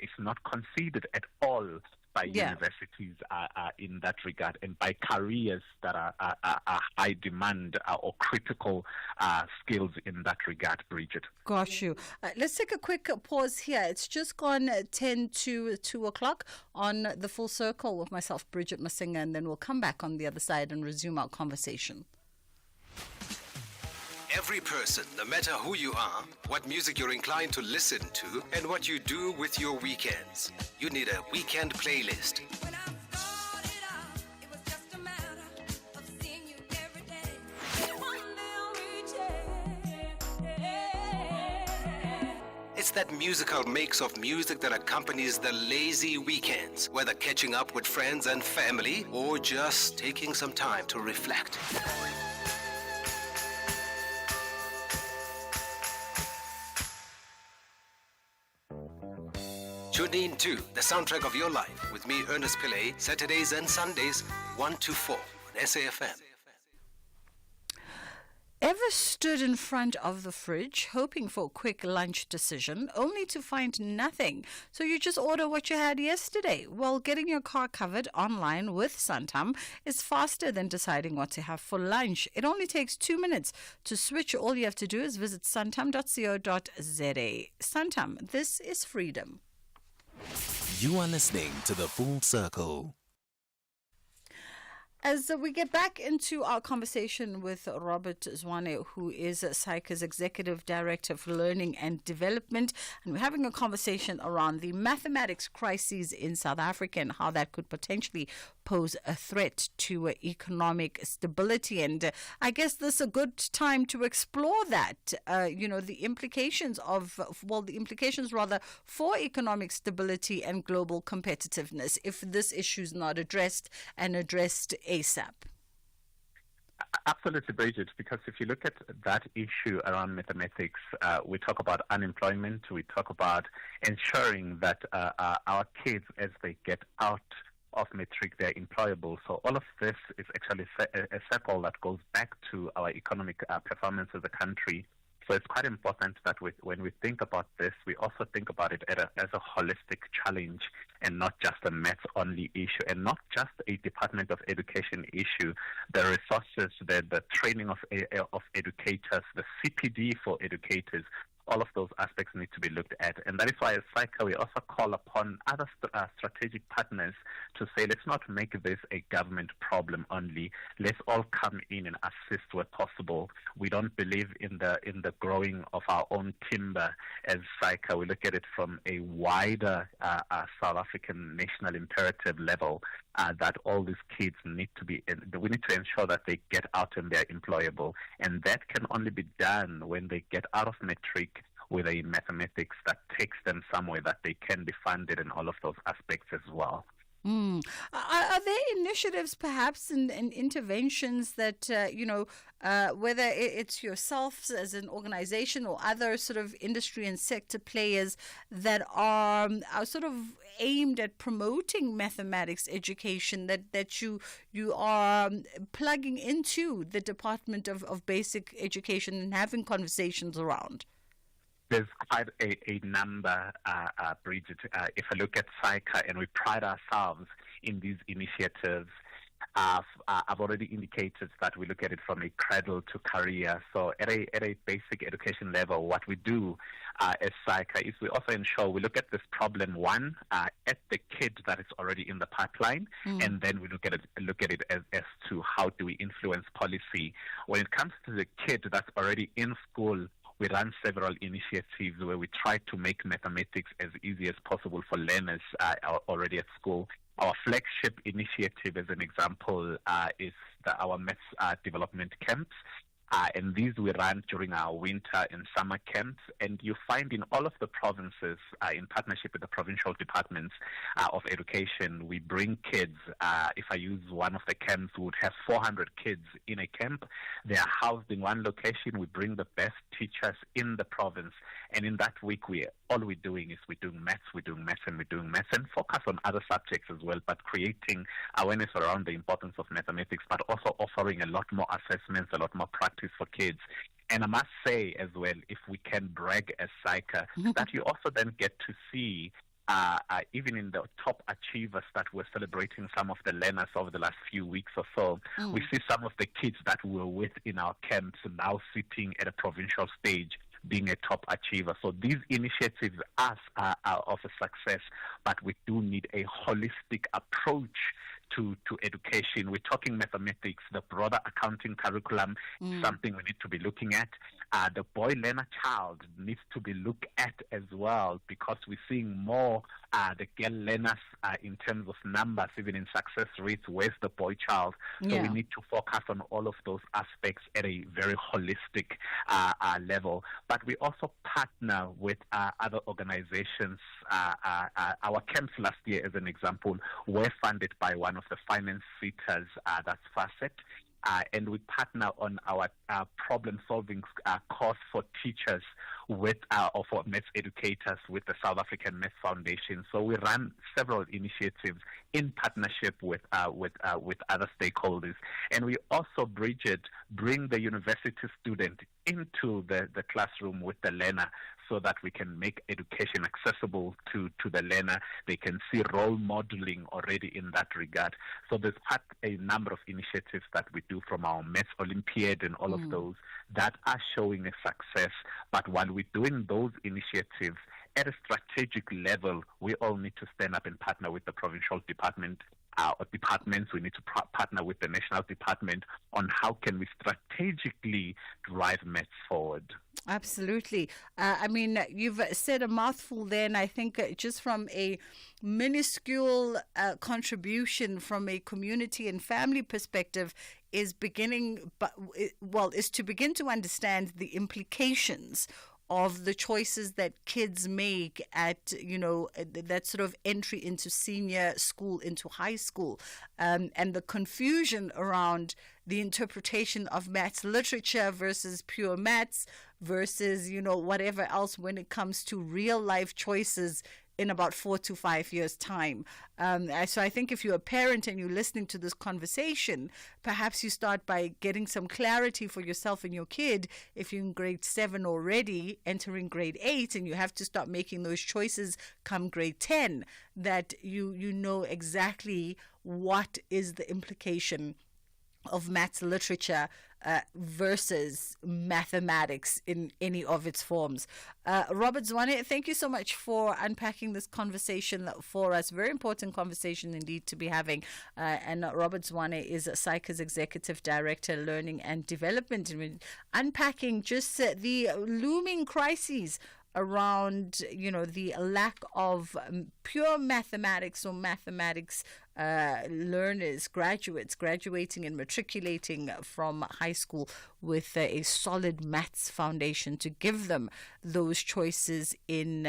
is not considered at all by universities in that regard, and by careers that are high demand or critical skills in that regard, Bridget. Got you. Let's take a quick pause here. It's just gone 10 to 2 o'clock on The Full Circle with myself, Bridget Masinga, and then we'll come back on the other side and resume our conversation. Every person, no matter who you are, what music you're inclined to listen to, and what you do with your weekends. You need a weekend playlist. It's that musical mix of music that accompanies the lazy weekends, whether catching up with friends and family or just taking some time to reflect. Tune in to The Soundtrack of Your Life with me, Ernest Pillay, Saturdays and Sundays, 1 to 4 on SAFM. Ever stood in front of the fridge hoping for a quick lunch decision only to find nothing? So you just order what you had yesterday. Well, getting your car covered online with Santam is faster than deciding what to have for lunch. It only takes 2 minutes to switch. All you have to do is visit santam.co.za. Santam, this is freedom. You are listening to The Full Circle. As we get back into our conversation with Robert Zwane, who is SAICA's Executive Director for Learning and Development, and we're having a conversation around the mathematics crises in South Africa and how that could potentially pose a threat to economic stability. And I guess this is a good time to explore that, the implications for economic stability and global competitiveness if this issue is not addressed and addressed ASAP. Absolutely, Bridget, because if you look at that issue around mathematics, we talk about unemployment, we talk about ensuring that our kids, as they get out of matric, they're employable. So all of this is actually a circle that goes back to our economic performance as a country. So it's quite important that when we think about this, we also think about it as a holistic challenge and not just a maths-only issue and not just a Department of Education issue. The resources, the training of educators, the CPD for educators, all of those aspects need to be looked at. And that is why as SAICA, we also call upon other strategic partners to say, let's not make this a government problem only. Let's all come in and assist where possible. We don't believe in the growing of our own timber as SAICA. We look at it from a wider South African national imperative level that all these kids need to be, we need to ensure that they get out and they're employable. And that can only be done when they get out of matric with a mathematics that takes them somewhere that they can be funded in all of those aspects as well. Are there initiatives perhaps and interventions that, whether it's yourselves as an organization or other sort of industry and sector players that are sort of aimed at promoting mathematics education that you are plugging into the Department of Basic Education and having conversations around? There's quite a number, Bridget. If I look at SAICA, and we pride ourselves in these initiatives, I've already indicated that we look at it from a cradle to career. So at a basic education level, what we do as SAICA is we also ensure we look at this problem, one, at the kid that is already in the pipeline, and then we look at it as to how do we influence policy. When it comes to the kid that's already in school, we run several initiatives where we try to make mathematics as easy as possible for learners already at school. Our flagship initiative, as an example, is our maths development camps. And these we run during our winter and summer camps. And you find in all of the provinces, in partnership with the provincial departments of education, we bring kids. If I use one of the camps, we would have 400 kids in a camp. They are housed in one location. We bring the best teachers in the province. And in that week, all we're doing is we're doing maths, and focus on other subjects as well, but creating awareness around the importance of mathematics, but also offering a lot more assessments, a lot more practice for kids. And I must say as well, if we can brag as SAICA, that you also then get to see even in the top achievers that were celebrating some of the learners over the last few weeks or so, we see some of the kids that we were with in our camps now sitting at a provincial stage being a top achiever. So these initiatives are of a success, but we do need a holistic approach to education. We're talking mathematics, the broader accounting curriculum, something we need to be looking at. The boy learner child needs to be looked at as well, because we're seeing more the girl learners in terms of numbers, even in success rates. Where's the boy child? So we need to focus on all of those aspects at a very holistic level. But we also partner with other organizations. Our camps last year, as an example, were funded by one of the finance seekers, that's Facet. And we partner on our problem-solving course for teachers with or for maths educators with the South African Maths Foundation. So we run several initiatives in partnership with other stakeholders. And we also, Bridget, bring the university student into the classroom with the learner, so that we can make education accessible to the learner. They can see role modeling already in that regard. So there's a number of initiatives that we do, from our Maths Olympiad and all of those, that are showing a success. But while we're doing those initiatives at a strategic level, we all need to stand up and partner with the provincial department or departments. We need to partner with the national department on how can we strategically drive maths forward. Absolutely. I mean, you've said a mouthful there, and I think just from a minuscule contribution from a community and family perspective is to begin to understand the implications of the choices that kids make at, that sort of entry into senior school, into high school, and the confusion around the interpretation of maths literature versus pure maths versus, whatever else when it comes to real life choices in about 4 to 5 years' time. So I think if you're a parent and you're listening to this conversation, perhaps you start by getting some clarity for yourself and your kid. If you're in grade 7 already, entering grade 8, and you have to start making those choices come grade 10, that you know exactly what is the implication of maths literature versus mathematics in any of its forms. Robert Zwane, thank you so much for unpacking this conversation for us. Very important conversation indeed to be having. And Robert Zwane is SAICA's Executive Director, Learning and Development, and unpacking just the looming crises around, the lack of pure mathematics or mathematics learners, graduating and matriculating from high school with a solid maths foundation to give them those choices in,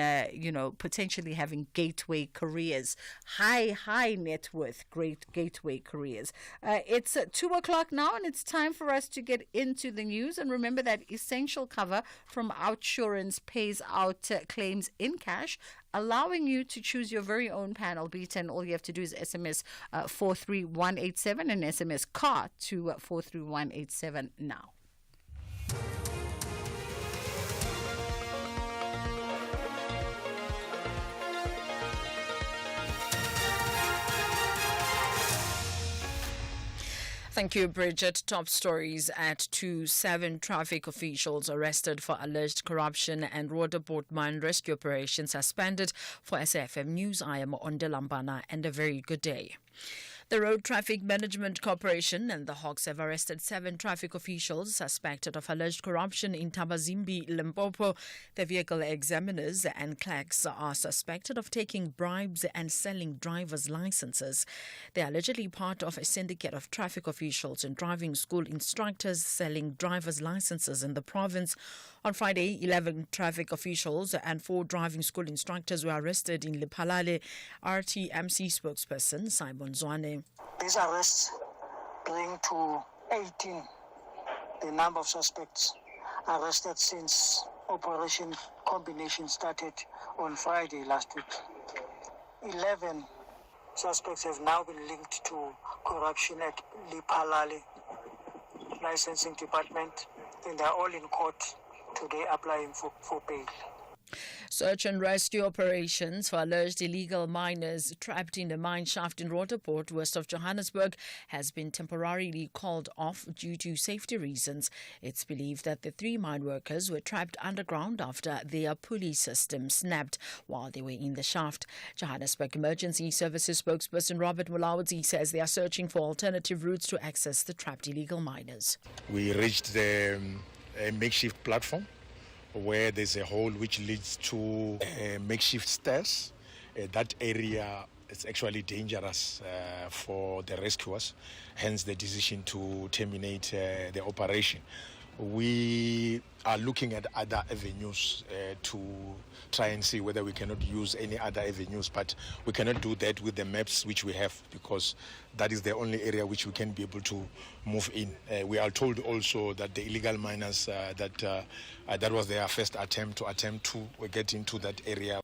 potentially having gateway careers, high net worth, great gateway careers. It's 2:00 now, and it's time for us to get into the news. And remember that Essential Cover from Outsurance pays out claims in cash, allowing you to choose your very own panel beat, and all you have to do is SMS 43187 and SMS CAR to 43187 now. Thank you, Bridget. Top stories at 7 traffic officials arrested for alleged corruption and Roodepoort mine rescue operation suspended. For SAFM News, I am Onde Lambana, and a very good day. The Road Traffic Management Corporation and the Hawks have arrested 7 traffic officials suspected of alleged corruption in Tabazimbi, Limpopo. The vehicle examiners and clerks are suspected of taking bribes and selling driver's licenses. They are allegedly part of a syndicate of traffic officials and driving school instructors selling driver's licenses in the province. On Friday, 11 traffic officials and 4 driving school instructors were arrested in Lephalale. RTMC spokesperson Simon Zwane. These arrests bring to 18 the number of suspects arrested since Operation Combination started on Friday last week. 11 suspects have now been linked to corruption at Lephalale Licensing Department, and they are all in court today applying for bail. Search and rescue operations for alleged illegal miners trapped in a mine shaft in Rotterport, west of Johannesburg, has been temporarily called off due to safety reasons. It's believed that the 3 mine workers were trapped underground after their pulley system snapped while they were in the shaft. Johannesburg Emergency Services spokesperson Robert Mulawudzi says they are searching for alternative routes to access the trapped illegal miners. We reached the makeshift platform where there's a hole which leads to makeshift stairs. That area is actually dangerous for the rescuers, hence the decision to terminate the operation. We are looking at other avenues to try and see whether we cannot use any other avenues, but we cannot do that with the maps which we have, because that is the only area which we can be able to move in. We are told also that the illegal miners, that was their first attempt to get into that area.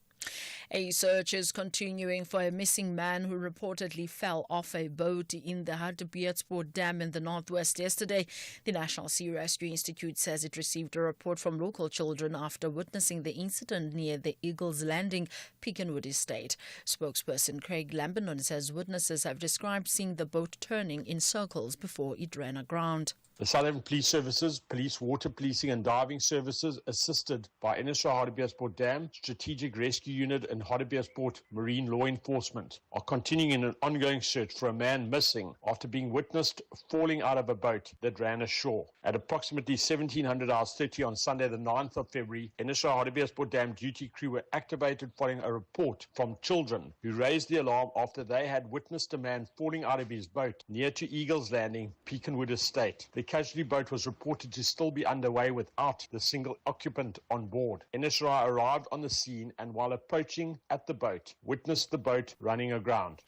A search is continuing for a missing man who reportedly fell off a boat in the Hartbeespoort Dam in the northwest yesterday. The National Sea Rescue Institute says it received a report from local children after witnessing the incident near the Eagles Landing, Peakenwood Estate. Spokesperson Craig Lambinon says witnesses have described seeing the boat turning in circles before it ran aground. The South African Police Services, Police Water Policing and Diving Services, assisted by NSR Hartbeespoort Dam, Strategic Rescue Unit and Hartbeespoort Marine Law Enforcement, are continuing in an ongoing search for a man missing after being witnessed falling out of a boat that ran ashore. At approximately 1700 hours 30 on Sunday the 9th of February, NSR Hartbeespoort Dam duty crew were activated following a report from children who raised the alarm after they had witnessed a man falling out of his boat near to Eagles Landing, Peakenwood Estate. The casualty boat was reported to still be underway without the single occupant on board. NSRI arrived on the scene and while approaching at the boat, witnessed the boat running aground.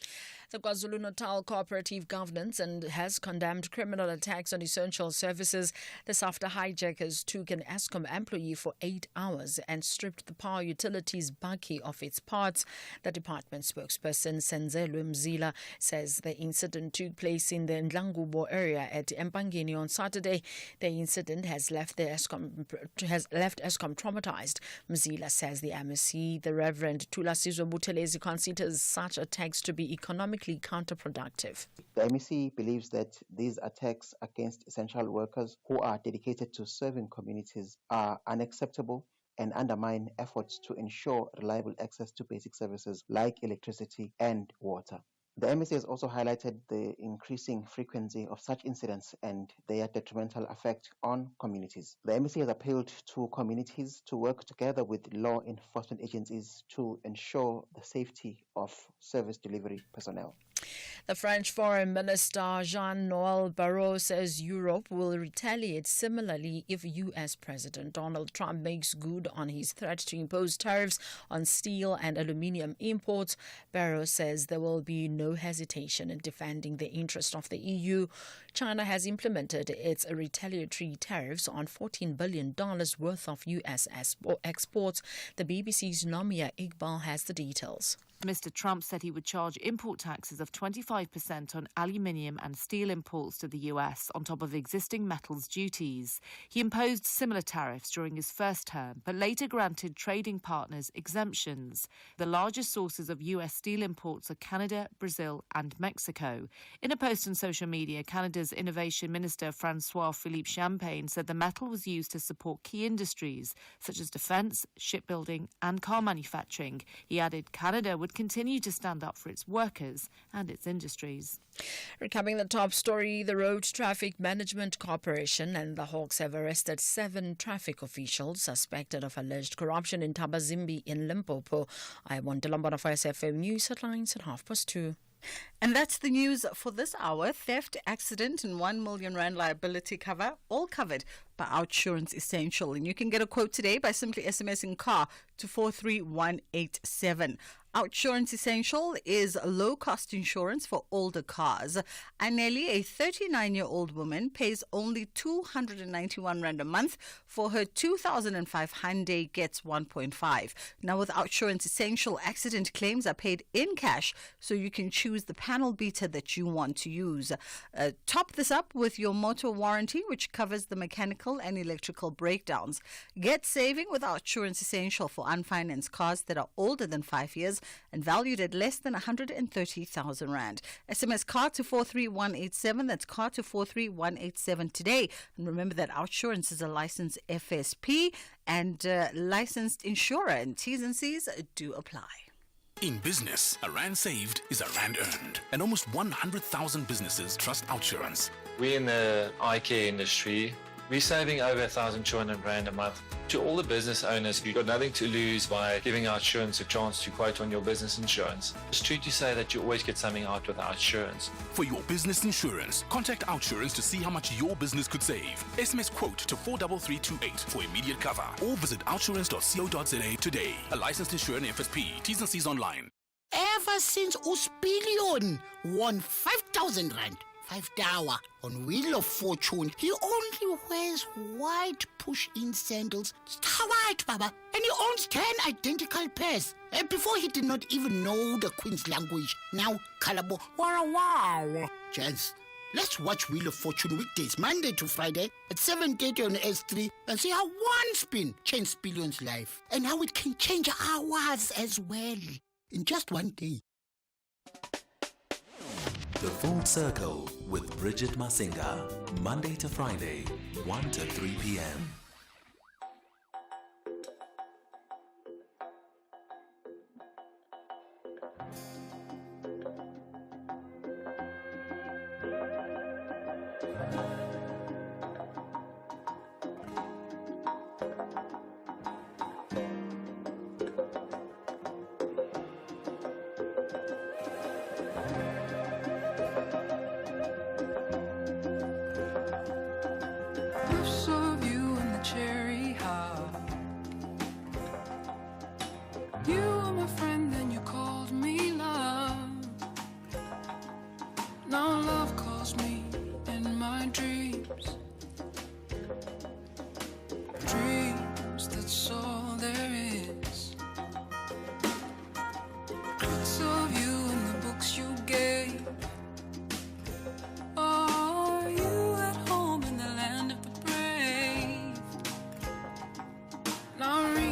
The KwaZulu-Natal Cooperative Governance has condemned criminal attacks on essential services. This after hijackers took an Eskom employee for 8 hours and stripped the power utilities bakkie of its parts. The department spokesperson Senzelwe Mzila says the incident took place in the Ndlangubo area at Empangeni on Saturday. The incident has left Eskom traumatized. Mzila says the MSC, the Reverend Thulasizwe Buthelezi, considers such attacks to be economically counterproductive. The MEC believes that these attacks against essential workers who are dedicated to serving communities are unacceptable and undermine efforts to ensure reliable access to basic services like electricity and water. The MEC has also highlighted the increasing frequency of such incidents and their detrimental effect on communities. The MEC has appealed to communities to work together with law enforcement agencies to ensure the safety of service delivery personnel. The French Foreign Minister Jean-Noël Barrot says Europe will retaliate similarly if U.S. President Donald Trump makes good on his threat to impose tariffs on steel and aluminium imports. Barrot says there will be no hesitation in defending the interest of the EU. China has implemented its retaliatory tariffs on $14 billion worth of U.S. exports. The BBC's Nomia Iqbal has the details. Mr. Trump said he would charge import taxes of 25% on aluminium and steel imports to the US on top of existing metals duties. He imposed similar tariffs during his first term, but later granted trading partners exemptions. The largest sources of US steel imports are Canada, Brazil and Mexico. In a post on social media, Canada's Innovation Minister Francois-Philippe Champagne said the metal was used to support key industries such as defence, shipbuilding and car manufacturing. He added Canada would continue to stand up for its workers and its industries. Recapping the top story, the Road Traffic Management Corporation and the Hawks have arrested 7 traffic officials suspected of alleged corruption in Thabazimbi in Limpopo. I want to Lombard for SFM News headlines at 2:30. And that's the news for this hour. Theft, accident and 1 million rand liability cover, all covered by Outsurance Essential. And you can get a quote today by simply SMSing car to 43187. Outsurance Essential is low-cost insurance for older cars. Aneli, a 39-year-old woman, pays only 291 Rand a month for her 2005 Hyundai Gets 1.5. Now, with Outsurance Essential, accident claims are paid in cash, so you can choose the panel beater that you want to use. Top this up with your motor warranty, which covers the mechanical and electrical breakdowns. Get saving with Outsurance Essential for unfinanced cars that are older than 5 years and valued at less than 130,000 Rand. SMS car to 43187. That's car to 43187 today. And remember that Outsurance is a licensed FSP and licensed insurer, and T's and C's do apply. In business, a Rand saved is a Rand earned. And almost 100,000 businesses trust Outsurance. We in the eye care industry, we're saving over 1,200 Rand a month. To all the business owners, you've got nothing to lose by giving Outsurance a chance to quote on your business insurance. It's true to say that you always get something out with Outsurance. For your business insurance, contact Outsurance to see how much your business could save. SMS quote to 43328 for immediate cover, or visit outsurance.co.za today. A licensed insurer and FSP. T's and C's online. Ever since Uspilion won 5,000 Rand, 5 Dawa on Wheel of Fortune, he only wears white push-in sandals. Star white, Baba. And he owns 10 identical pairs. And before he did not even know the Queen's language. Now, Kalabo, wow. Gents, let's watch Wheel of Fortune weekdays, Monday to Friday at 7:30 on S3 and see how one spin changed Spillion's life and how it can change ours as well in just one day. The Full Circle with Bridget Masinga. Monday to Friday, 1 to 3 p.m.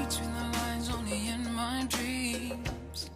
Between the lines, only in my dreams.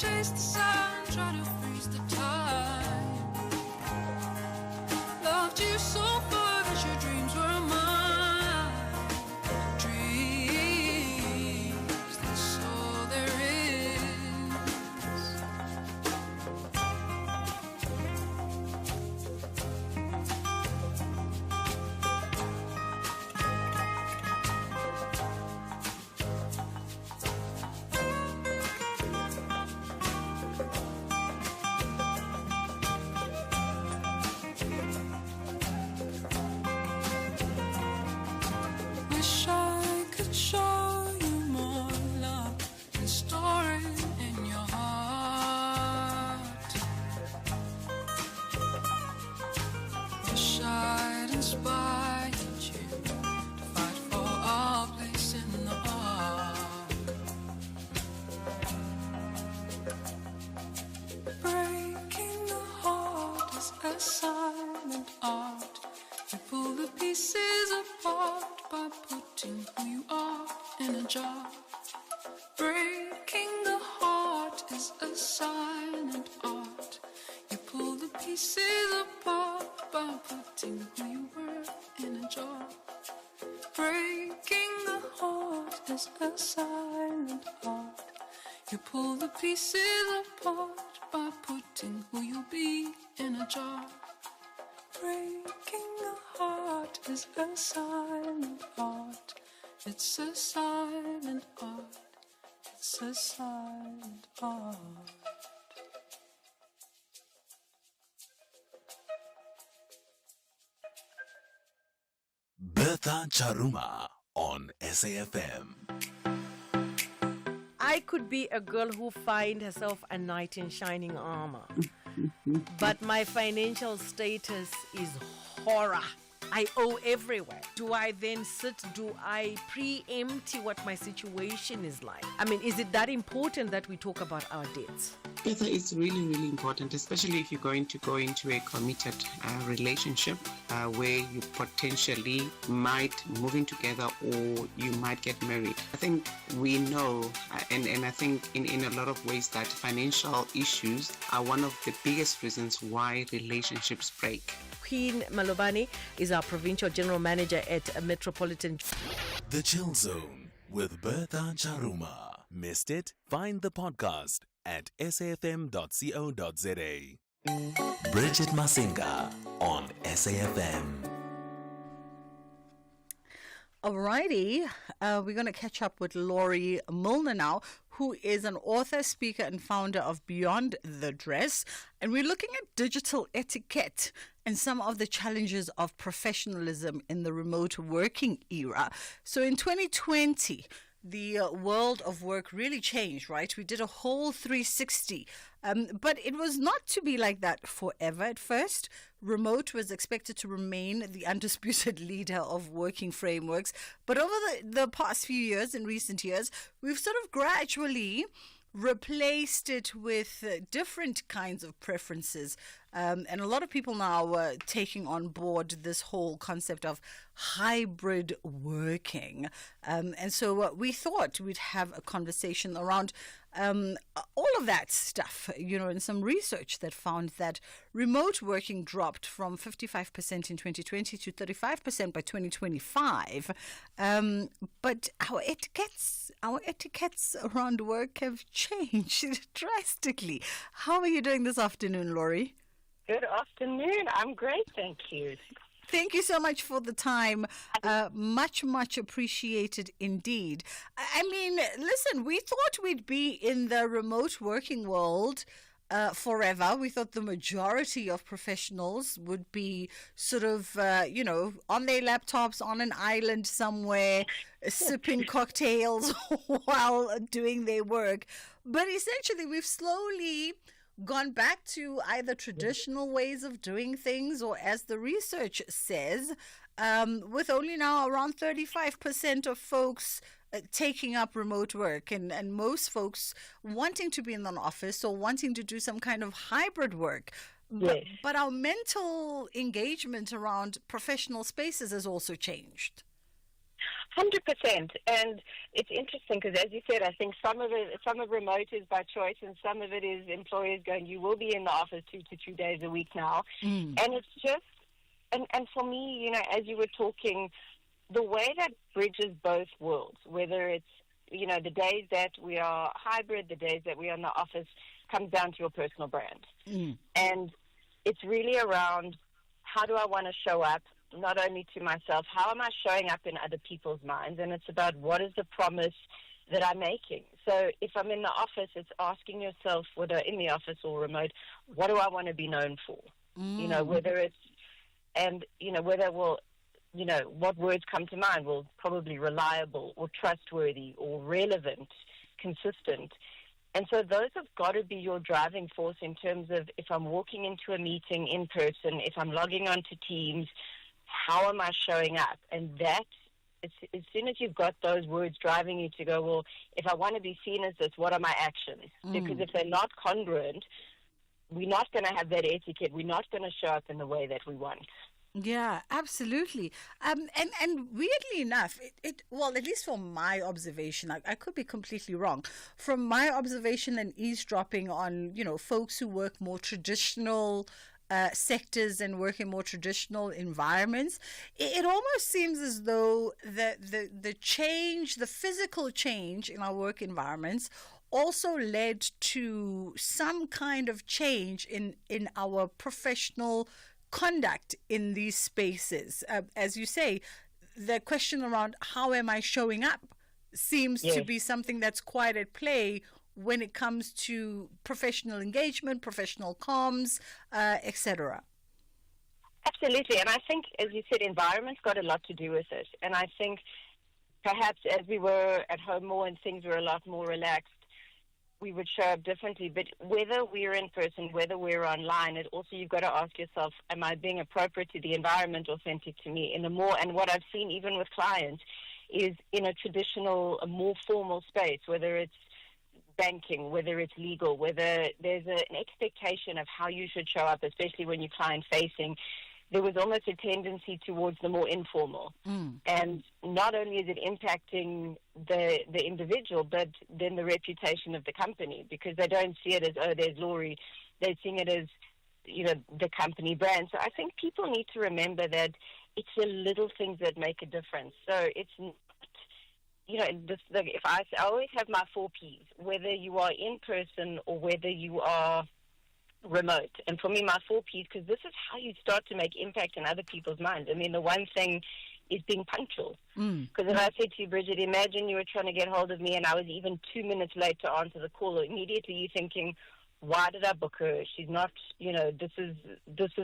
chase the sun, try to freeze the time. Loved you so far that your dreams were mine. Dreams, that's all there is. Wish I could show you more love and store it in your heart. Wish I'd inspired you to fight for our place in the ark. Breaking the heart is a silent art. You pull the pieces apart by putting who you are in a jar. Breaking the heart is a silent art. You pull the pieces apart by putting who you were in a jar. Breaking the heart is a silent art. You pull the pieces apart by putting who you'll be in a jar. Breaking a heart is a silent art. It's a silent art. It's a silent art. Bertha Charuma on SAFM. I could be a girl who finds herself a knight in shining armor, but my financial status is horror. I owe everywhere. Do I then sit? Do I preempt what my situation is like? I mean, is it that important that we talk about our debts? Peter, it's really, really important, especially if you're going to go into a committed relationship where you potentially might move in together or you might get married. I think we know, and I think in a lot of ways, that financial issues are one of the biggest reasons why relationships break. Queen Malobane is our provincial general manager at Metropolitan. The Chill Zone with Bertha Charuma. Missed it? Find the podcast at safm.co.za. Bridget Masinga on SAFM. Alrighty, we're going to catch up with Laurie Milner now, who is an author, speaker, and founder of Beyond the Dress. And we're looking at digital etiquette and some of the challenges of professionalism in the remote working era. So in 2020, the world of work really changed, right? We did a whole 360. But it was not to be like that forever at first. Remote was expected to remain the undisputed leader of working frameworks. But over the past few years, in recent years, we've sort of gradually replaced it with different kinds of preferences. And a lot of people now are taking on board this whole concept of hybrid working. And so we thought we'd have a conversation around all of that stuff, and some research that found that remote working dropped from 55% in 2020 to 35% by 2025. But our etiquettes around work have changed drastically. How are you doing this afternoon, Laurie? Good afternoon. I'm great, thank you. Thank you so much for the time. Much, much appreciated indeed. I mean, listen, we thought we'd be in the remote working world forever. We thought the majority of professionals would be sort of, on their laptops on an island somewhere, sipping cocktails while doing their work. But essentially, we've slowly gone back to either traditional ways of doing things or, as the research says, with only now around 35% of folks taking up remote work and most folks wanting to be in an office or wanting to do some kind of hybrid work. Yes. But our mental engagement around professional spaces has also changed. 100%, and it's interesting because, as you said, I think some of remote is by choice, and some of it is employers going, "You will be in the office 2 to 3 days a week now," and it's just, and for me, as you were talking, the way that bridges both worlds, whether it's the days that we are hybrid, the days that we are in the office, comes down to your personal brand, and it's really around how do I want to show up. Not only to myself, how am I showing up in other people's minds? And it's about what is the promise that I'm making. So if I'm in the office, it's asking yourself, whether in the office or remote, what do I want to be known for? Whether it's, and, whether what words come to mind? Well, probably reliable or trustworthy or relevant, consistent. And so those have got to be your driving force in terms of if I'm walking into a meeting in person, if I'm logging onto Teams, how am I showing up? And that, as soon as you've got those words driving you to go, well, if I want to be seen as this, what are my actions? Because if they're not congruent, we're not going to have that etiquette. We're not going to show up in the way that we want. Yeah, absolutely. And weirdly enough, well, at least from my observation, I could be completely wrong. From my observation and eavesdropping on, folks who work more traditional sectors and work in more traditional environments, it almost seems as though the change, the physical change in our work environments also led to some kind of change in our professional conduct in these spaces. As you say, the question around how am I showing up seems to be something that's quite at play when it comes to professional engagement, professional comms, etc. Absolutely. And I think, as you said, environment's got a lot to do with it. And I think perhaps as we were at home more and things were a lot more relaxed, we would show up differently. But whether we're in person, whether we're online, you've got to ask yourself, am I being appropriate to the environment, authentic to me? And what I've seen even with clients is in a traditional, a more formal space, whether it's banking, whether it's legal, whether there's an expectation of how you should show up, especially when you're client-facing, there was almost a tendency towards the more informal. And not only is it impacting the individual, but then the reputation of the company, because they don't see it as, oh, there's Laurie. They're seeing it as, the company brand. So I think people need to remember that it's the little things that make a difference. So it's not, I always have my 4 Ps, whether you are in person or whether you are remote. And for me, my 4 Ps, because this is how you start to make impact in other people's minds. I mean, the one thing is being punctual. Because if I said to you, Bridget, imagine you were trying to get hold of me and I was even 2 minutes late to answer the call, immediately you're thinking, why did I book her? She's not, this is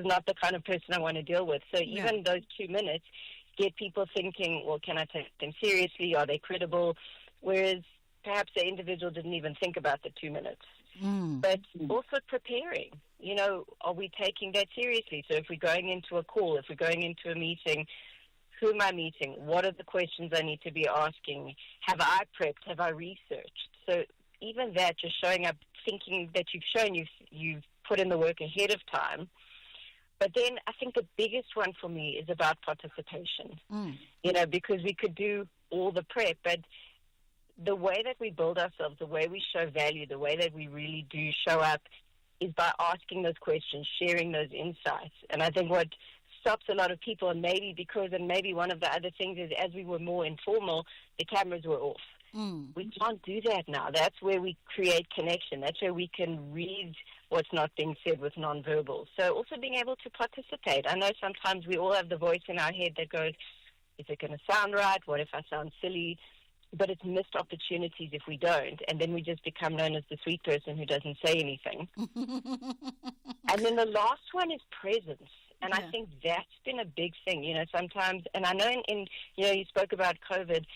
not the kind of person I want to deal with. So even those 2 minutes get people thinking, well, can I take them seriously? Are they credible? Whereas perhaps the individual didn't even think about the 2 minutes. But also preparing, are we taking that seriously? So if we're going into a call, if we're going into a meeting, who am I meeting? What are the questions I need to be asking? Have I prepped? Have I researched? So even that, just showing up, thinking that you've put in the work ahead of time. But then I think the biggest one for me is about participation, because we could do all the prep, but the way that we build ourselves, the way we show value, the way that we really do show up is by asking those questions, sharing those insights. And I think what stops a lot of people, and maybe one of the other things is as we were more informal, the cameras were off. We can't do that now. That's where we create connection. That's where we can read what's not being said with nonverbal. So also being able to participate. I know sometimes we all have the voice in our head that goes, is it going to sound right? What if I sound silly? But it's missed opportunities if we don't. And then we just become known as the sweet person who doesn't say anything. And then the last one is presence. And I think that's been a big thing, sometimes. And I know you spoke about COVID.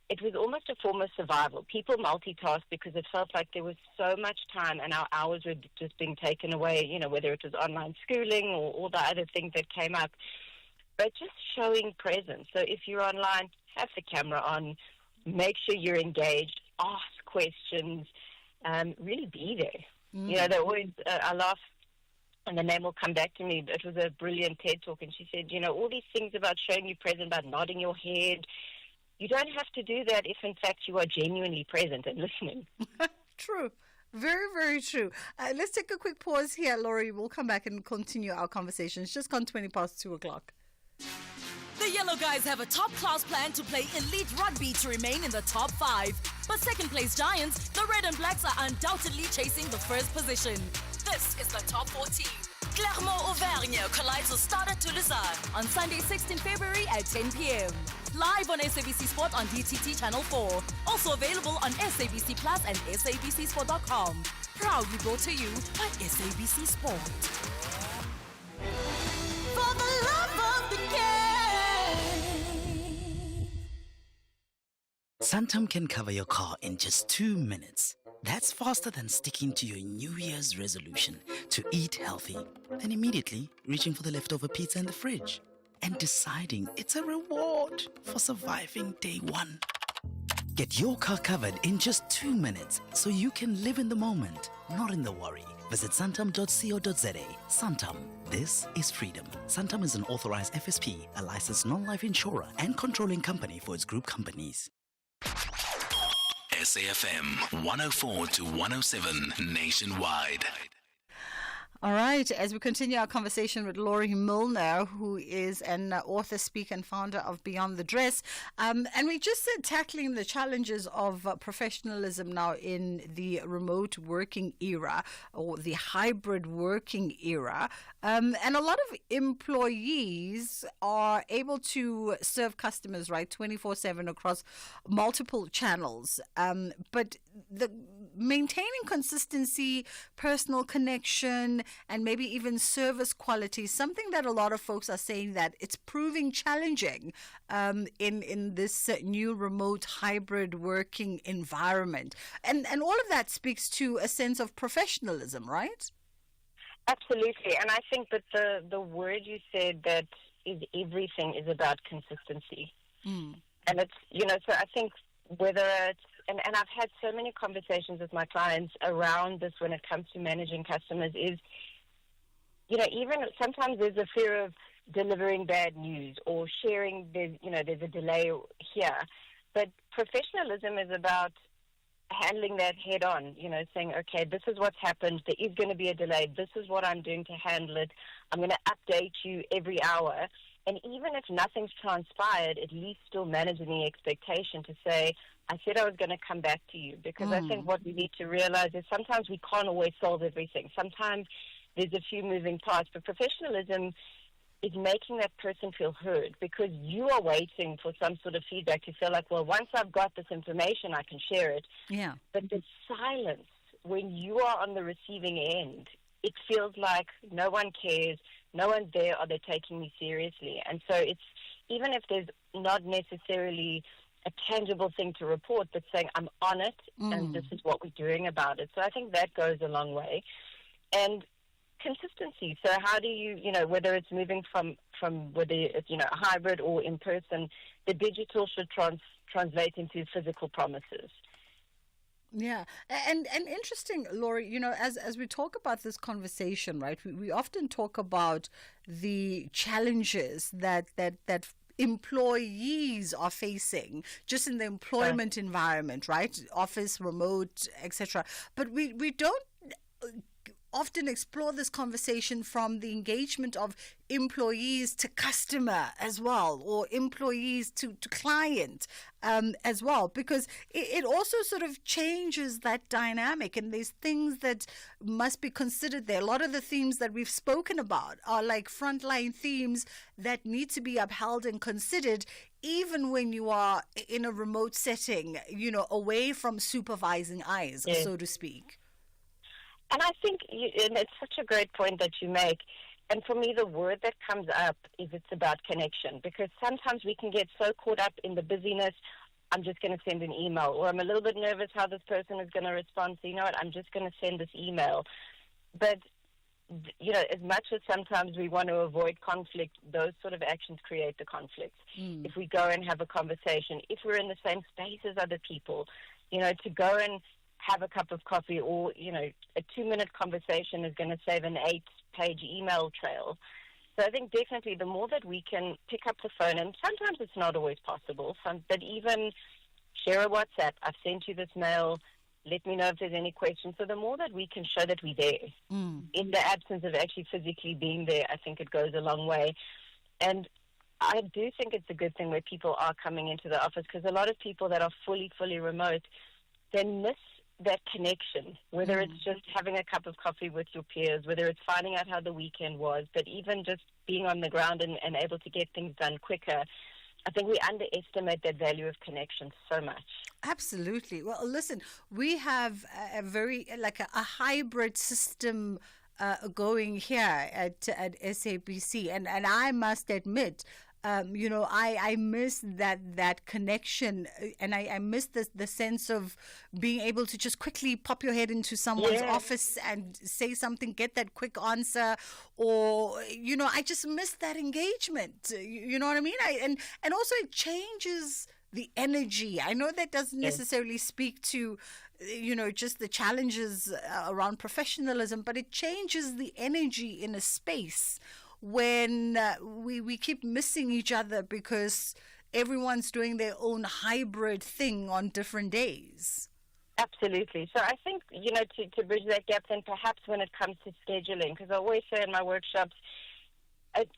It was almost a form of survival. People multitasked because it felt like there was so much time and our hours were just being taken away, whether it was online schooling or all the other things that came up. But just showing presence. So if you're online, have the camera on, make sure you're engaged, ask questions, really be there. They always, I laugh, and the name will come back to me. It was a brilliant TED Talk, and she said, all these things about showing you present, about nodding your head, you don't have to do that if, in fact, you are genuinely present and listening. True. Very, very true. Let's take a quick pause here, Laurie. We'll come back and continue our conversation. It's just gone 20 past 2 o'clock. The Yellow Guys have a top-class plan to play elite rugby to remain in the top 5. But second-place Giants, the Red and Blacks are undoubtedly chasing the first position. This is the top 14. Clermont-Auvergne collides with Stade Toulousain on Sunday, 16 February at 10 p.m. Live on SABC Sport on DTT Channel 4. Also available on SABC Plus and SABCSport.com. Proudly brought to you by SABC Sport. For the love of the game. Santam can cover your car in just 2 minutes. That's faster than sticking to your New Year's resolution to eat healthy, then immediately reaching for the leftover pizza in the fridge and deciding it's a reward for surviving day one. Get your car covered in just 2 minutes so you can live in the moment, not in the worry. Visit santam.co.za. Santam. This is freedom. Santam is an authorized FSP, a licensed non-life insurer and controlling company for its group companies. SAFM 104 to 107 nationwide. All right, as we continue our conversation with Laurie Milner, who is an author, speaker, and founder of Beyond the Dress, and we're just tackling the challenges of professionalism now in the remote working era or the hybrid working era. And a lot of employees are able to serve customers, right, 24/7 across multiple channels. But the maintaining consistency, personal connection, and maybe even service quality, something that a lot of folks are saying that it's proving challenging in this new remote hybrid working environment. And all of that speaks to a sense of professionalism, right? Absolutely. And I think that the word you said that is everything is about consistency. And it's, so I think whether it's, and I've had so many conversations with my clients around this when it comes to managing customers is, even sometimes there's a fear of delivering bad news or sharing, there's a delay here. But professionalism is about handling that head on, saying, okay, this is what's happened. There is going to be a delay. This is what I'm doing to handle it. I'm going to update you every hour. And even if nothing's transpired, at least still managing the expectation to say, I said I was going to come back to you. Because I think what we need to realize is sometimes we can't always solve everything. Sometimes there's a few moving parts. But professionalism is making that person feel heard because you are waiting for some sort of feedback to feel like, well, once I've got this information, I can share it. Yeah. But the silence, when you are on the receiving end, it feels like no one cares, no one's there, are they taking me seriously? And so it's, even if there's not necessarily a tangible thing to report, but saying, I'm on it, and this is what we're doing about it. So I think that goes a long way. And consistency. So how do you, whether it's moving from whether it's, a hybrid or in person, the digital should translate into physical promises. Yeah. And interesting, Laurie, as we talk about this conversation, right, we often talk about the challenges that employees are facing just in the employment environment, right? Office, remote, etc. But we don't often explore this conversation from the engagement of employees to customer as well, or employees to client as well, because it also sort of changes that dynamic, and there's things that must be considered there. A lot of the themes that we've spoken about are like frontline themes that need to be upheld and considered even when you are in a remote setting, away from supervising eyes, so to speak. And I think and it's such a great point that you make. And for me, the word that comes up is it's about connection, because sometimes we can get so caught up in the busyness. I'm just going to send an email, or I'm a little bit nervous how this person is going to respond. So, I'm just going to send this email. But, as much as sometimes we want to avoid conflict, those sort of actions create the conflict. If we go and have a conversation, if we're in the same space as other people, to go and have a cup of coffee, or, a 2-minute conversation is going to save an 8-page email trail. So I think definitely the more that we can pick up the phone, and sometimes it's not always possible, but even share a WhatsApp, I've sent you this mail, let me know if there's any questions. So the more that we can show that we're there, in the absence of actually physically being there, I think it goes a long way. And I do think it's a good thing where people are coming into the office, because a lot of people that are fully remote, they miss that connection, whether it's just having a cup of coffee with your peers, whether it's finding out how the weekend was, but even just being on the ground and able to get things done quicker. I think we underestimate that value of connection so much. Absolutely. Well, listen, we have a very, like a hybrid system going here at SABC, and I must admit, I miss that connection, and I miss the sense of being able to just quickly pop your head into someone's office and say something, get that quick answer, or I just miss that engagement. You know what I mean? And also it changes the energy. I know that doesn't necessarily speak to just the challenges around professionalism, but it changes the energy in a space when we keep missing each other because everyone's doing their own hybrid thing on different days. Absolutely. So I think, to bridge that gap, then perhaps when it comes to scheduling, because I always say in my workshops,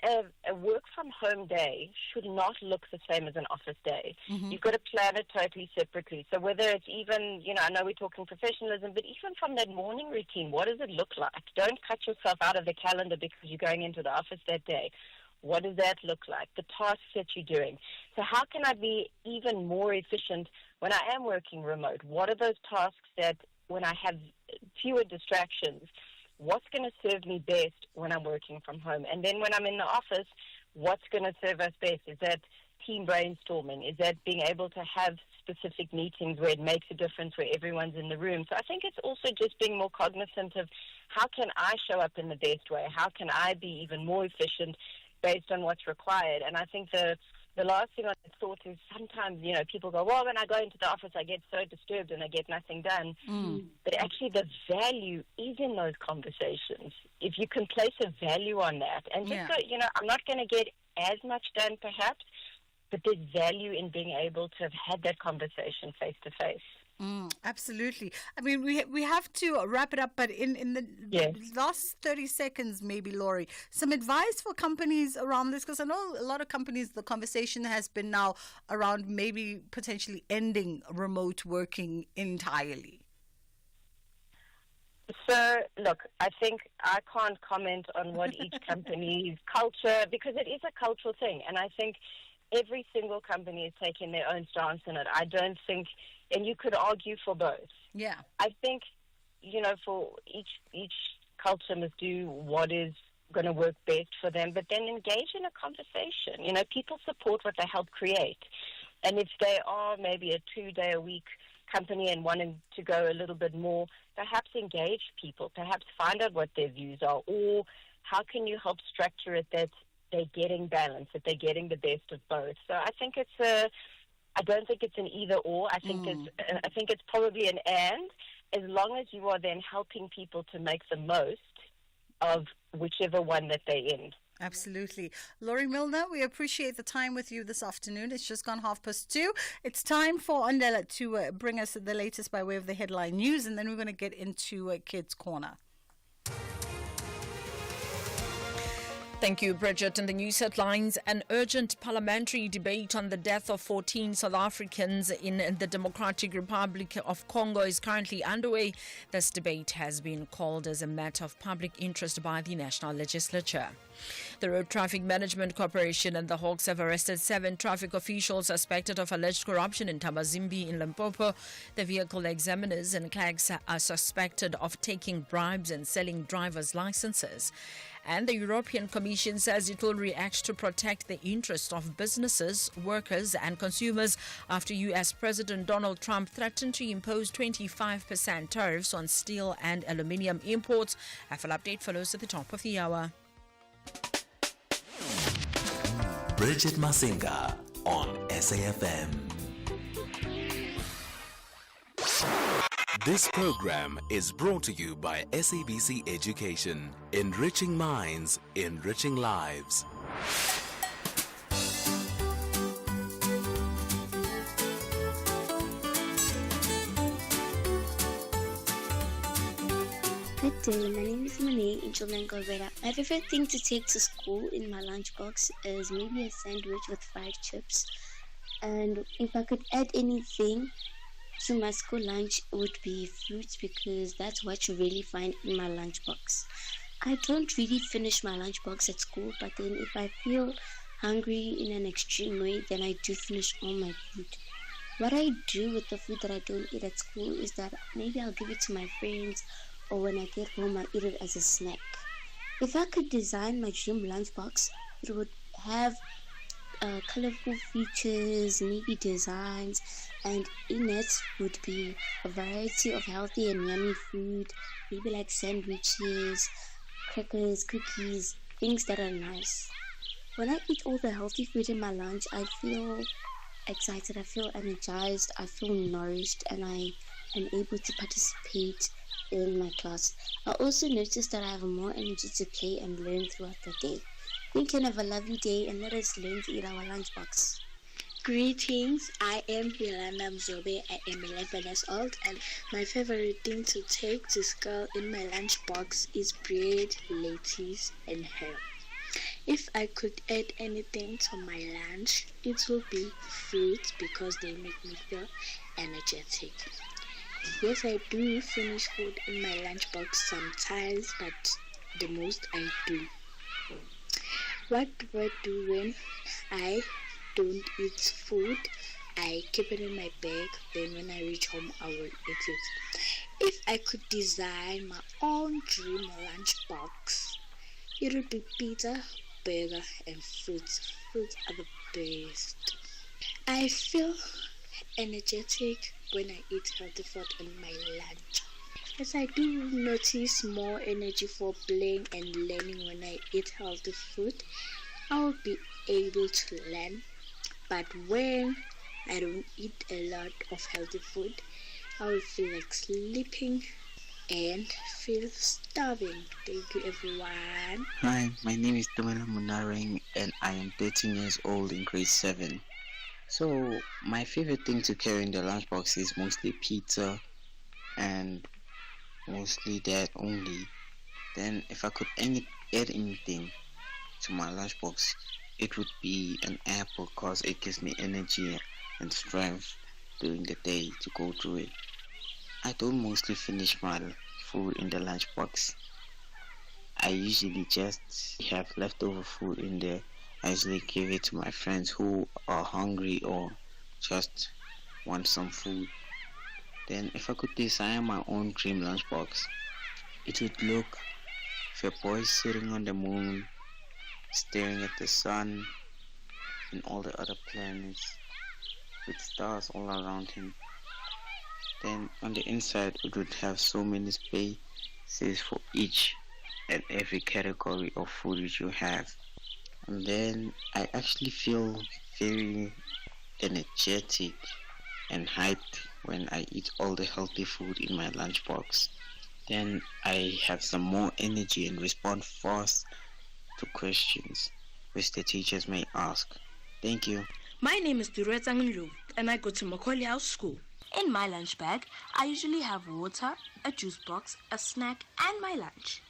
a work-from-home day should not look the same as an office day. Mm-hmm. You've got to plan it totally separately. So whether it's even, I know we're talking professionalism, but even from that morning routine, what does it look like? Don't cut yourself out of the calendar because you're going into the office that day. What does that look like? The tasks that you're doing. So how can I be even more efficient when I am working remote? What are those tasks that when I have fewer distractions, what's going to serve me best when I'm working from home? And then when I'm in the office, what's going to serve us best? Is that team brainstorming? Is that being able to have specific meetings where it makes a difference, where everyone's in the room? So I think it's also just being more cognizant of how can I show up in the best way? How can I be even more efficient based on what's required? And I think the last thing I thought is sometimes, people go, well, when I go into the office, I get so disturbed and I get nothing done. But actually the value is in those conversations. If you can place a value on that and just go, I'm not going to get as much done perhaps, but there's value in being able to have had that conversation face to face. Absolutely. I mean, we have to wrap it up, but in the last 30 seconds, maybe, Laurie, some advice for companies around this, because I know a lot of companies, the conversation has been now around maybe potentially ending remote working entirely. So, look, I think I can't comment on what each company's culture, because it is a cultural thing, and I think every single company is taking their own stance in it. I don't think, and you could argue for both. Yeah. I think, for each culture must do what is going to work best for them, but then engage in a conversation. People support what they help create. And if they are maybe a 2-day-a-week company and wanting to go a little bit more, perhaps engage people, perhaps find out what their views are, or how can you help structure it that they're getting balance, that they're getting the best of both. So I think I don't think it's an either or. I think it's probably an and, as long as you are then helping people to make the most of whichever one that they're in. Absolutely. Laurie Milner, we appreciate the time with you this afternoon. It's just gone 2:30. It's time for Andela to bring us the latest by way of the headline news, and then we're going to get into Kids Corner. Thank you, Bridget. In the news headlines, an urgent parliamentary debate on the death of 14 South Africans in the Democratic Republic of Congo is currently underway. This debate has been called as a matter of public interest by the National Legislature. The Road Traffic Management Corporation and the Hawks have arrested 7 traffic officials suspected of alleged corruption in Tabazimbi in Limpopo. The vehicle examiners and clerks are suspected of taking bribes and selling driver's licenses. And the European Commission says it will react to protect the interests of businesses, workers and consumers after U.S. President Donald Trump threatened to impose 25% tariffs on steel and aluminium imports. A full update follows at the top of the hour. Bridget Masinga on SAFM. This program is brought to you by SABC Education, enriching minds, enriching lives. Good day, my name is Monet in Govera. My favorite thing to take to school in my lunchbox is maybe a sandwich with fried chips. And if I could add anything to my school lunch, it would be fruits, because that's what you really find in my lunchbox. I don't really finish my lunchbox at school, but then if I feel hungry in an extreme way, then I do finish all my food. What I do with the food that I don't eat at school is that maybe I'll give it to my friends, or when I get home, I eat it as a snack. If I could design my dream lunchbox, it would have colorful features, maybe designs, and in it would be a variety of healthy and yummy food, maybe like sandwiches, crackers, cookies, things that are nice. When I eat all the healthy food in my lunch, I feel excited, I feel energized, I feel nourished, and I am able to participate in my class. I also noticed that I have more energy to play and learn throughout the day. You can have a lovely day and let us learn to eat our lunchbox. Greetings, I am Yolanda Mzobe. I am 11 years old, and my favorite thing to take to school in my lunchbox is bread, lettuce, and ham. If I could add anything to my lunch, it would be fruits, because they make me feel energetic. Yes, I do finish food in my lunchbox sometimes, but the most I do. What do I do when I don't eat food? I keep it in my bag, then when I reach home, I will eat it. If I could design my own dream lunchbox, it would be pizza, burger, and fruits. Fruits are the best. I feel energetic when I eat healthy food in my lunch. As I do notice more energy for playing and learning when I eat healthy food, I will be able to learn. But when I don't eat a lot of healthy food, I will feel like sleeping and feel starving. Thank you, everyone. Hi, my name is Domela Munareng and I am 13 years old in grade 7. So, my favorite thing to carry in the lunchbox is mostly pizza and mostly that only. Then, if I could add anything to my lunchbox, it would be an apple, because it gives me energy and strength during the day to go through it. I don't mostly finish my food in the lunchbox. I usually just have leftover food in there. I usually give it to my friends who are hungry or just want some food. Then if I could design my own dream lunchbox, it would look like a boy sitting on the moon, staring at the sun and all the other planets with stars all around him. Then on the inside it would have so many spaces for each and every category of food which you have. And then I actually feel very energetic and hyped when I eat all the healthy food in my lunchbox. Then I have some more energy and respond fast to questions which the teachers may ask. Thank you. My name is Dureta Nglu and I go to Macaulay House School. In my lunch bag, I usually have water, a juice box, a snack, and my lunch.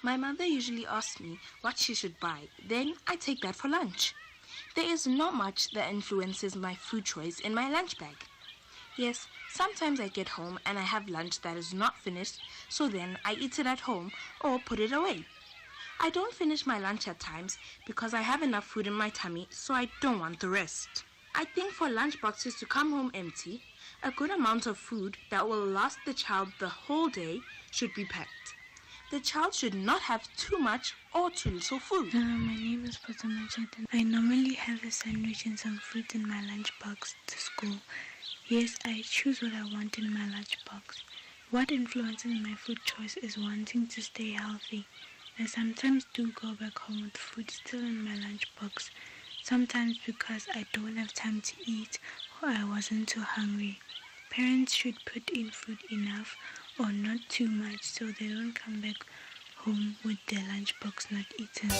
My mother usually asks me what she should buy, then I take that for lunch. There is not much that influences my food choice in my lunch bag. Yes, sometimes I get home and I have lunch that is not finished, so then I eat it at home or put it away. I don't finish my lunch at times because I have enough food in my tummy, so I don't want the rest. I think for lunch boxes to come home empty, a good amount of food that will last the child the whole day should be packed. The child should not have too much or too little food. My name is Potamacha. I normally have a sandwich and some fruit in my lunchbox to school. Yes, I choose what I want in my lunchbox. What influences my food choice is wanting to stay healthy. I sometimes do go back home with food still in my lunchbox. Sometimes because I don't have time to eat or I wasn't too hungry. Parents should put in food enough or not too much so they don't come back home with their lunchbox not eaten.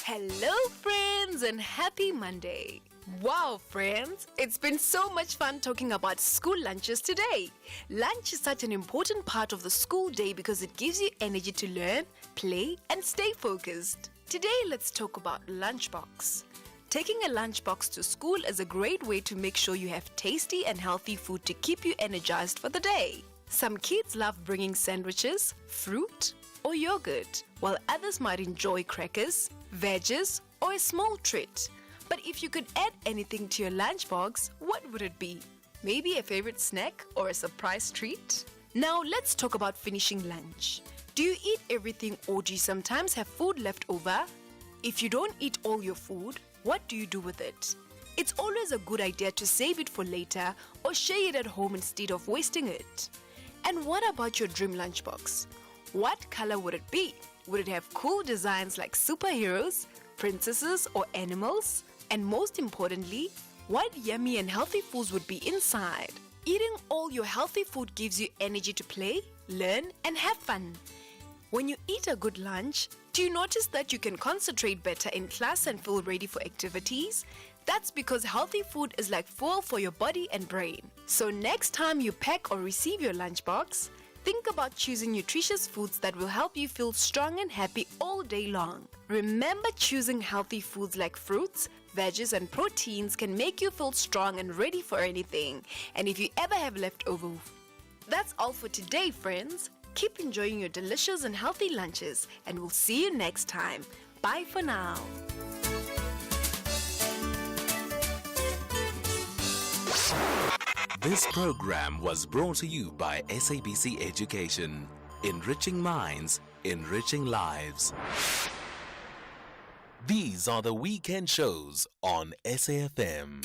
Hello, friends, and happy Monday. Wow, friends, it's been so much fun talking about school lunches today. Lunch is such an important part of the school day because it gives you energy to learn, play, and stay focused. Today, let's talk about lunchbox. Taking a lunchbox to school is a great way to make sure you have tasty and healthy food to keep you energized for the day. Some kids love bringing sandwiches, fruit, or yogurt, while others might enjoy crackers, veggies, or a small treat. But if you could add anything to your lunchbox, what would it be? Maybe a favorite snack or a surprise treat? Now let's talk about finishing lunch. Do you eat everything or do you sometimes have food left over? If you don't eat all your food, what do you do with it? It's always a good idea to save it for later or share it at home instead of wasting it. And what about your dream lunchbox? What color would it be? Would it have cool designs like superheroes, princesses, or animals? And most importantly, what yummy and healthy foods would be inside? Eating all your healthy food gives you energy to play, learn, and have fun. When you eat a good lunch, do you notice that you can concentrate better in class and feel ready for activities? That's because healthy food is like fuel for your body and brain. So next time you pack or receive your lunchbox, think about choosing nutritious foods that will help you feel strong and happy all day long. Remember, choosing healthy foods like fruits, veggies, and proteins can make you feel strong and ready for anything. And if you ever have leftover, that's all for today, friends. Keep enjoying your delicious and healthy lunches, and we'll see you next time. Bye for now. This program was brought to you by SABC Education. Enriching minds, enriching lives. These are the weekend shows on SAFM.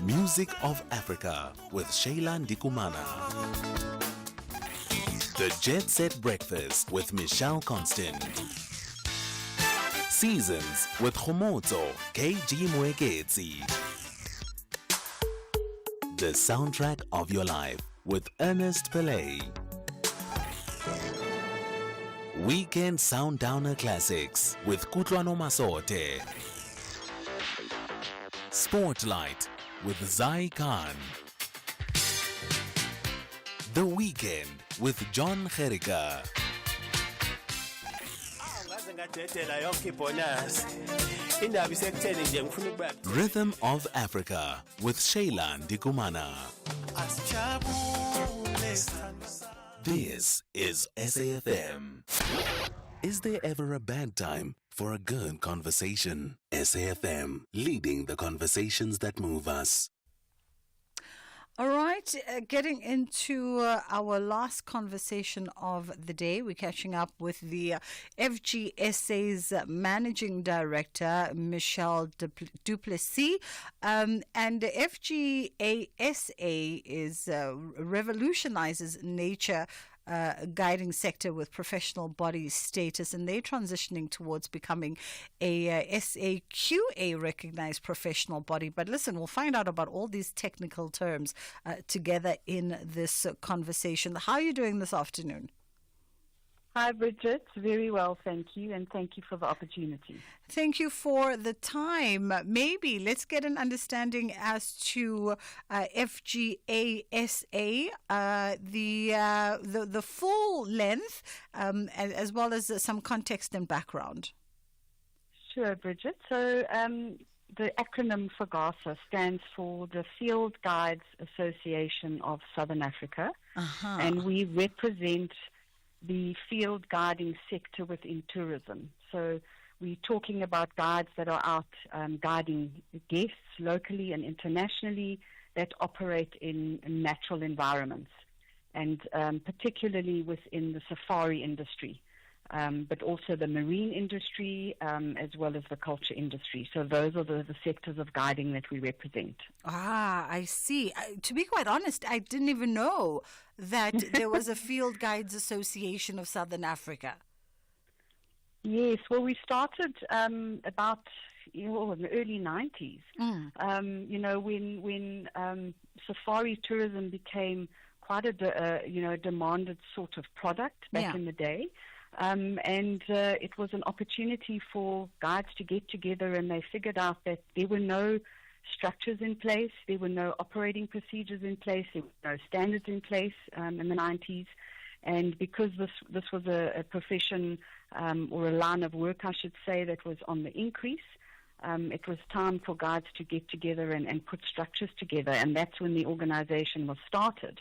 Music of Africa with Shayla Ndikumana. The Jet Set Breakfast with Michelle Constant. Seasons with Khomoto KG Mweketsi. The soundtrack of your life with Ernest Pillay. Weekend Sound Downer Classics with Kutlwano Masote. Spotlight with Zai Khan. The Weekend with John Kherika. Rhythm of Africa with Shayla Ndikumana. This is SAFM. Is there ever a bad time for a good conversation? SAFM, leading the conversations that move us. All right, getting into our last conversation of the day, we're catching up with the FGSA's Managing Director, Michelle Duplessis. And the FGASA is revolutionizes nature guiding sector with professional body status, and they're transitioning towards becoming a SAQA recognized professional body. But listen, we'll find out about all these technical terms together in this conversation. How are you doing this afternoon? Hi, Bridget. Very well, thank you, and thank you for the opportunity. Thank you for the time. Maybe let's get an understanding as to FGASA, the full length, as well as some context and background. Sure, Bridget. So the acronym FGASA stands for the Field Guides Association of Southern Africa, and we represent the field guiding sector within tourism. So we're talking about guides that are out guiding guests locally and internationally that operate in natural environments, and particularly within the safari industry, but also the marine industry, as well as the culture industry. So those are the sectors of guiding that we represent. Ah, I see. To be quite honest, I didn't even know that there was a Field Guides Association of Southern Africa. Yes, well, we started about in the early 90s. When safari tourism became quite a demanded sort of product back in the day. It was an opportunity for guides to get together, and they figured out that there were no structures in place, there were no operating procedures in place, there were no standards in place in the 90s. And because this was a profession or a line of work, I should say, that was on the increase, it was time for guides to get together and put structures together, and that's when the organization was started.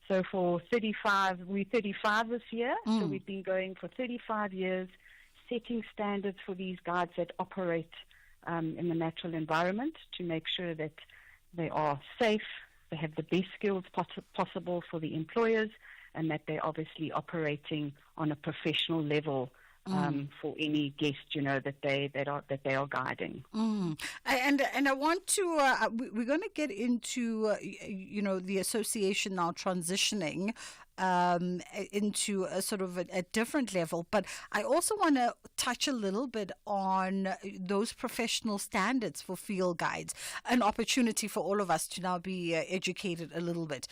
So we're 35 this year, so we've been going for 35 years, setting standards for these guides that operate in the natural environment to make sure that they are safe, they have the best skills possible for the employers, and that they're obviously operating on a professional level for any guest, that they are guiding. And I want to we're going to get into the association now transitioning into a sort of a different level, but I also want to touch a little bit on those professional standards for field guides, an opportunity for all of us to now be educated a little bit.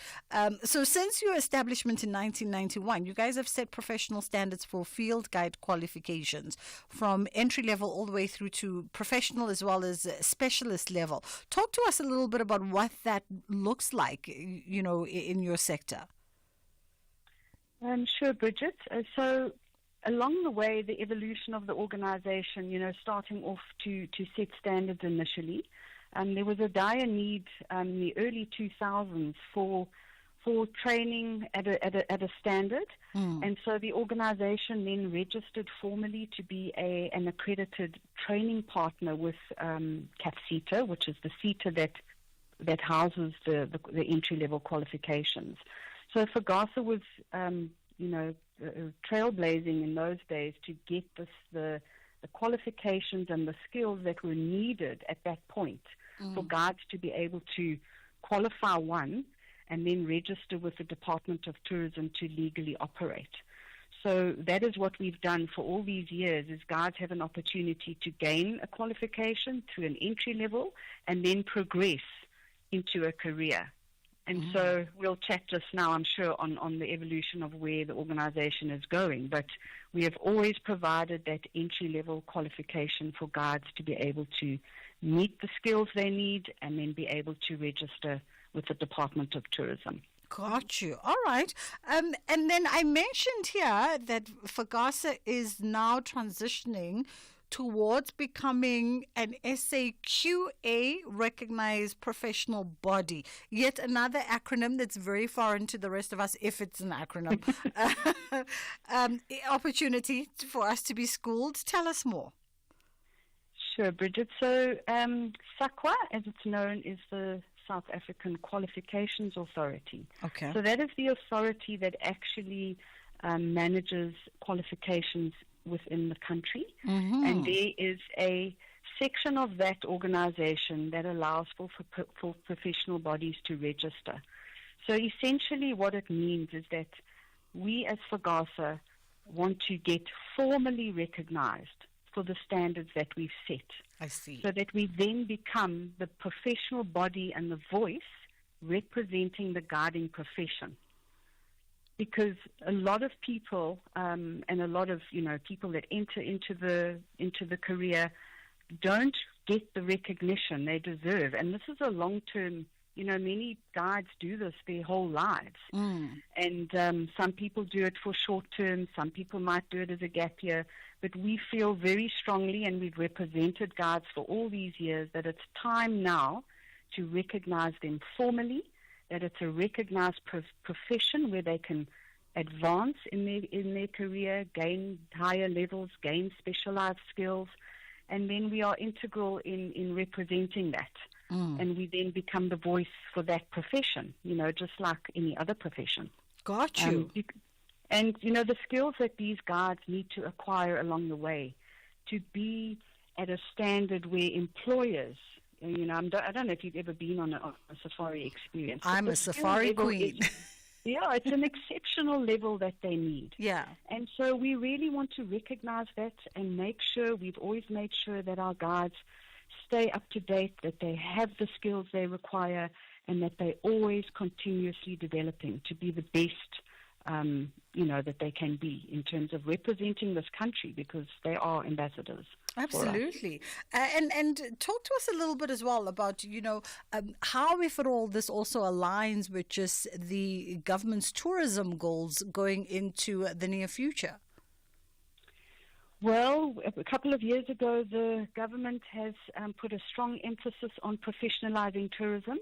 So since your establishment in 1991, you guys have set professional standards for field guide qualifications from entry level all the way through to professional as well as specialist level. Talk to us a little bit about what that looks like, in your sector. Sure, Bridget. So along the way, the evolution of the organization, starting off to set standards initially, there was a dire need in the early 2000s for training at a standard. And so the organization then registered formally to be an accredited training partner with CAPCETA, which is the CETA that houses the entry-level qualifications. So FAGASA was, trailblazing in those days to get the qualifications and the skills that were needed at that point for guides to be able to qualify one and then register with the Department of Tourism to legally operate. So that is what we've done for all these years, is guides have an opportunity to gain a qualification through an entry level and then progress into a career. And so we'll chat just now, I'm sure, on the evolution of where the organization is going. But we have always provided that entry-level qualification for guides to be able to meet the skills they need and then be able to register with the Department of Tourism. Got you. All right. And then I mentioned here that FAGASA is now transitioning towards becoming an SAQA recognized professional body. Yet another acronym that's very foreign to the rest of us, if it's an acronym. Opportunity for us to be schooled. Tell us more. Sure, Bridget. So SAQA, as it's known, is the South African Qualifications Authority. Okay. So that is the authority that actually manages qualifications within the country, and there is a section of that organization that allows for professional bodies to register. So essentially what it means is that we as FAGASA want to get formally recognized for the standards that we've set. I see. So that we then become the professional body and the voice representing the guiding profession. Because a lot of people and a lot of people that enter into the career don't get the recognition they deserve, and this is a long-term. Many guides do this their whole lives, and some people do it for short-term. Some people might do it as a gap year, but we feel very strongly, and we've represented guides for all these years, that it's time now to recognize them formally. That it's a recognized profession where they can advance in their career, gain higher levels, gain specialized skills, and then we are integral in representing that. And we then become the voice for that profession, just like any other profession. Got you. And the skills that these guides need to acquire along the way to be at a standard where employers, I don't know if you've ever been on a safari experience. I'm a safari queen. It's an exceptional level that they need. Yeah. And so we really want to recognize that and we've always made sure that our guides stay up to date, that they have the skills they require, and that they're always continuously developing to be the best, that they can be in terms of representing this country, because they are ambassadors. Absolutely. And talk to us a little bit as well about, how, if at all, this also aligns with just the government's tourism goals going into the near future. Well, a couple of years ago, the government has put a strong emphasis on professionalizing tourism.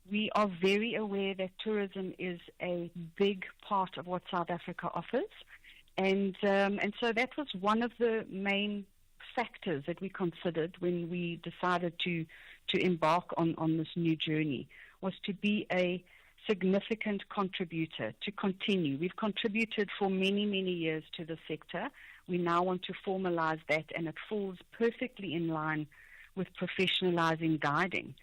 We are very aware that tourism is a big part of what South Africa offers. And so that was one of the main factors that we considered when we decided to embark on this new journey, was to be a significant contributor, to continue. We've contributed for many, many years to the sector. We now want to formalize that, and it falls perfectly in line with professionalizing guiding.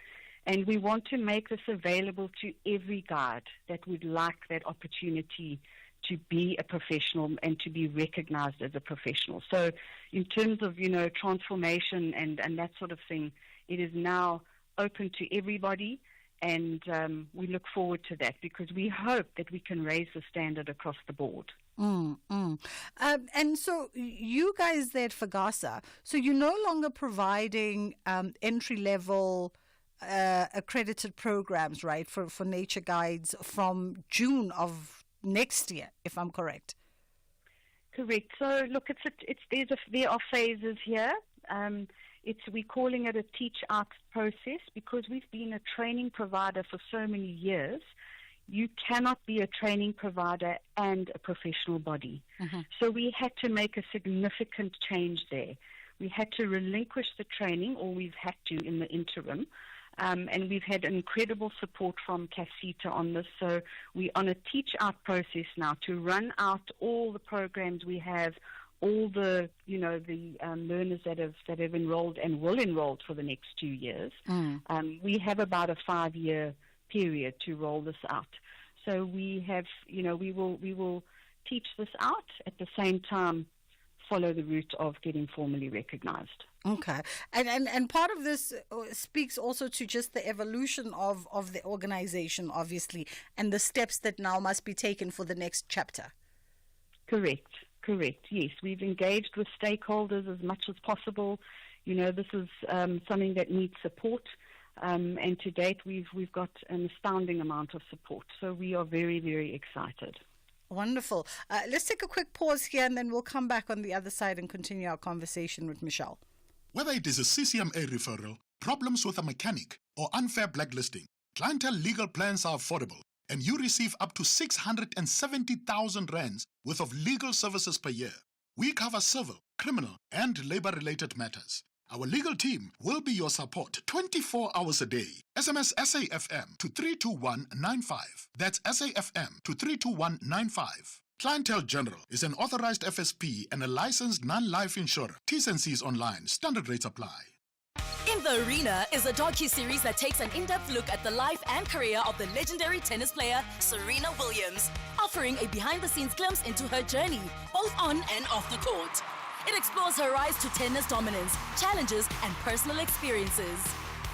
And we want to make this available to every guide that would like that opportunity to be a professional and to be recognized as a professional. So in terms of, transformation and that sort of thing, it is now open to everybody. And we look forward to that, because we hope that we can raise the standard across the board. And so you guys there at FAGASA, so you're no longer providing entry-level accredited programs, right, for nature guides from June of next year, if I'm correct? Correct. So look, there are phases here. We're calling it a teach-out process, because we've been a training provider for so many years. You cannot be a training provider and a professional body. So we had to make a significant change there. We had to relinquish the training, or we've had to in the interim. And we've had incredible support from CACITA on this. So we're on a teach-out process now to run out all the programs we have, all the learners that have enrolled and will enroll for the next 2 years. We have about a 5-year period to roll this out. So we have, we will teach this out, at the same time follow the route of getting formally recognized. Okay. And part of this speaks also to just the evolution of the organization, obviously, and the steps that now must be taken for the next chapter. Correct. Yes, we've engaged with stakeholders as much as possible. This is something that needs support. And to date, we've got an astounding amount of support. So we are very, very excited. Wonderful. Let's take a quick pause here, and then we'll come back on the other side and continue our conversation with Michelle. Whether it is a CCMA referral, problems with a mechanic, or unfair blacklisting, Clientele legal plans are affordable, and you receive up to 670,000 rands worth of legal services per year. We cover civil, criminal, and labor-related matters. Our legal team will be your support 24 hours a day. SMS SAFM to 32195. That's SAFM to 32195. Clientele General is an authorized FSP and a licensed non-life insurer. T's and C's online. Standard rates apply. In the Arena is a docu-series that takes an in-depth look at the life and career of the legendary tennis player Serena Williams, offering a behind-the-scenes glimpse into her journey, both on and off the court. It explores her rise to tennis dominance, challenges, and personal experiences.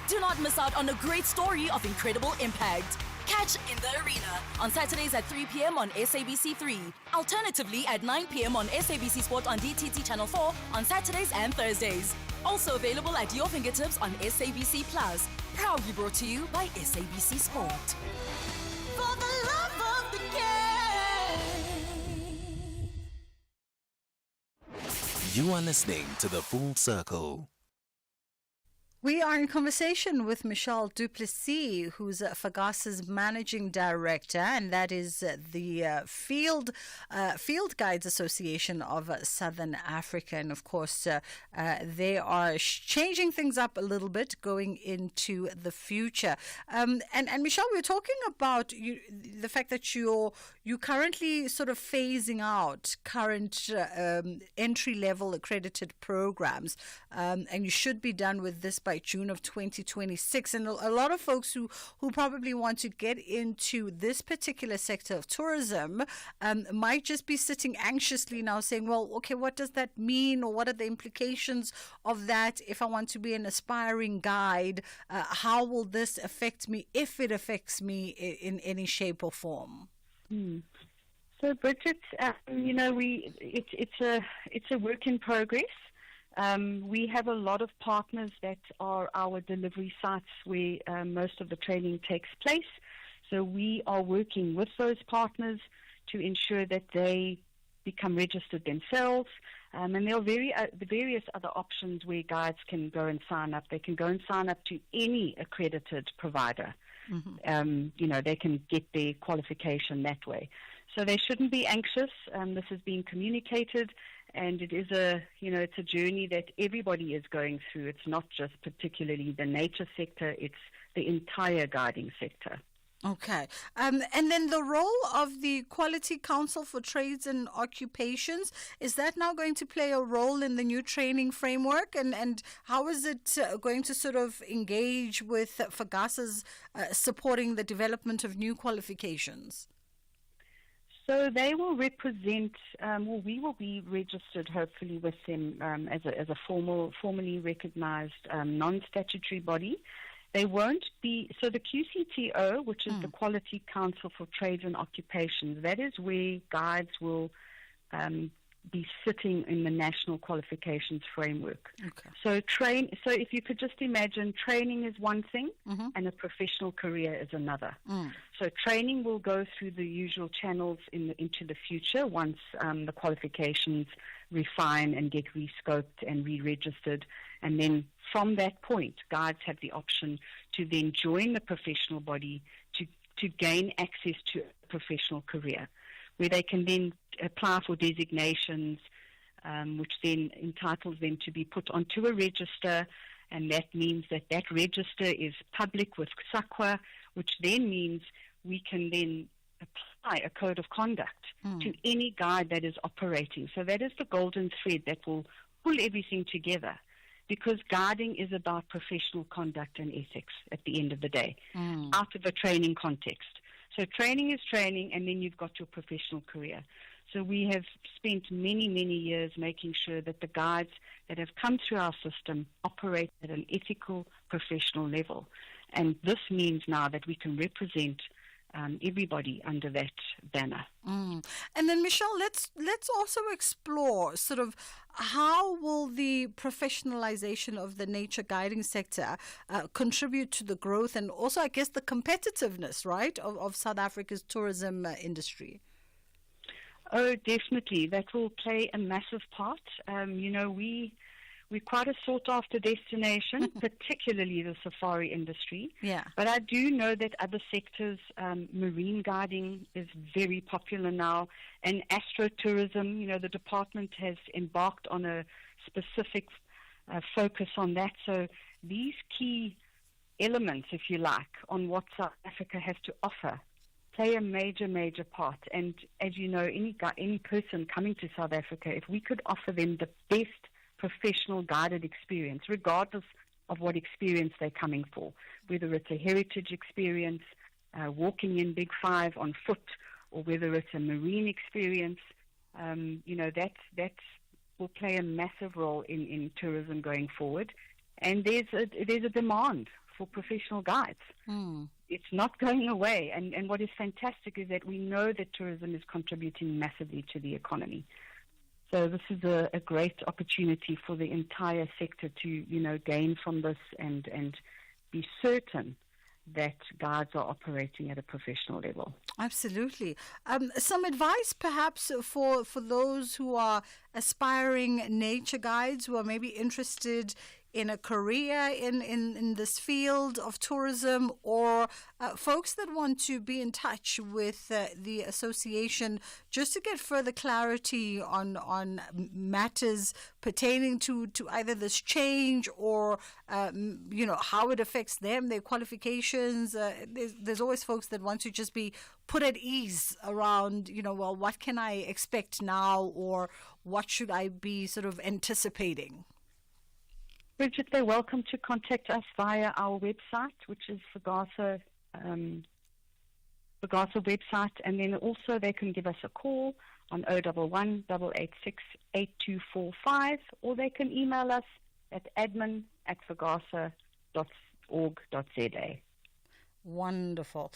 Do not miss out on a great story of incredible impact. Catch In the Arena on Saturdays at 3 p.m. on SABC3. Alternatively, at 9 p.m. on SABC Sport on DTT Channel 4 on Saturdays and Thursdays. Also available at your fingertips on SABC Plus. Proudly brought to you by SABC Sport. For the love of the game. You are listening to The Full Circle. We are in conversation with Michelle Duplessis, who's FAGASA's managing director, and that is the Field Guides Association of Southern Africa. And of course, they are changing things up a little bit going into the future. And Michelle, we were talking about the fact that you currently sort of phasing out current entry-level accredited programs, and you should be done with this by June of 2026. And a lot of folks who probably want to get into this particular sector of tourism might just be sitting anxiously now saying, well, okay, what does that mean, or what are the implications of that if I want to be an aspiring guide? How will this affect me, if it affects me in any shape or form? So, Bridget, it's a work in progress. We have a lot of partners that are our delivery sites where most of the training takes place. So we are working with those partners to ensure that they become registered themselves. And there are the various other options where guides can go and sign up. They can go and sign up to any accredited provider. They can get their qualification that way. So they shouldn't be anxious. This is being communicated, and it is it's a journey that everybody is going through. It's not just particularly the nature sector, it's the entire guiding sector. Okay. And then the role of the Quality Council for Trades and Occupations, is that now going to play a role in the new training framework? And how is it going to sort of engage with FAGASA's supporting the development of new qualifications? So they will represent, we will be registered hopefully with them as a formally recognized non-statutory body. They won't be, so the QCTO, which is the Quality Council for Trades and Occupations, that is where guides will be sitting in the National Qualifications Framework. Okay. So if you could just imagine, training is one thing and a professional career is another. So training will go through the usual channels into the future once the qualifications refine and get rescoped and re-registered. And then from that point, guides have the option to then join the professional body to gain access to a professional career, where they can then apply for designations, which then entitles them to be put onto a register, and that means that register is public with SAQA, which then means we can then apply a code of conduct to any guide that is operating. So that is the golden thread that will pull everything together, because guiding is about professional conduct and ethics at the end of the day, out of a training context. So training is training, and then you've got your professional career. So we have spent many, many years making sure that the guides that have come through our system operate at an ethical, professional level. And this means now that we can represent everybody under that banner. And then, Michelle, let's also explore sort of how will the professionalization of the nature guiding sector contribute to the growth and also, I guess, the competitiveness, right, of South Africa's tourism industry? Oh, definitely. That will play a massive part. We're quite a sought-after destination, particularly the safari industry. Yeah. But I do know that other sectors, marine guiding is very popular now, and astrotourism, the department has embarked on a specific focus on that. So these key elements, if you like, on what South Africa has to offer play a major, major part. And as you know, any person coming to South Africa, if we could offer them the best professional guided experience, regardless of what experience they're coming for, whether it's a heritage experience, walking in Big Five on foot, or whether it's a marine experience, that will play a massive role in tourism going forward. And there's a demand for professional guides. It's not going away. And what is fantastic is that we know that tourism is contributing massively to the economy. So this is a great opportunity for the entire sector to, gain from this and be certain that guides are operating at a professional level. Absolutely. Some advice perhaps for those who are aspiring nature guides who are maybe interested in a career in this field of tourism, or folks that want to be in touch with the association just to get further clarity on matters pertaining to either this change or how it affects them, their qualifications. There's always folks that want to just be put at ease around, well, what can I expect now, or what should I be sort of anticipating? Bridget, they're welcome to contact us via our website, which is Fagasa website, and then also they can give us a call on 011 886 8245, or they can email us at admin@fagasa.org.za. Wonderful.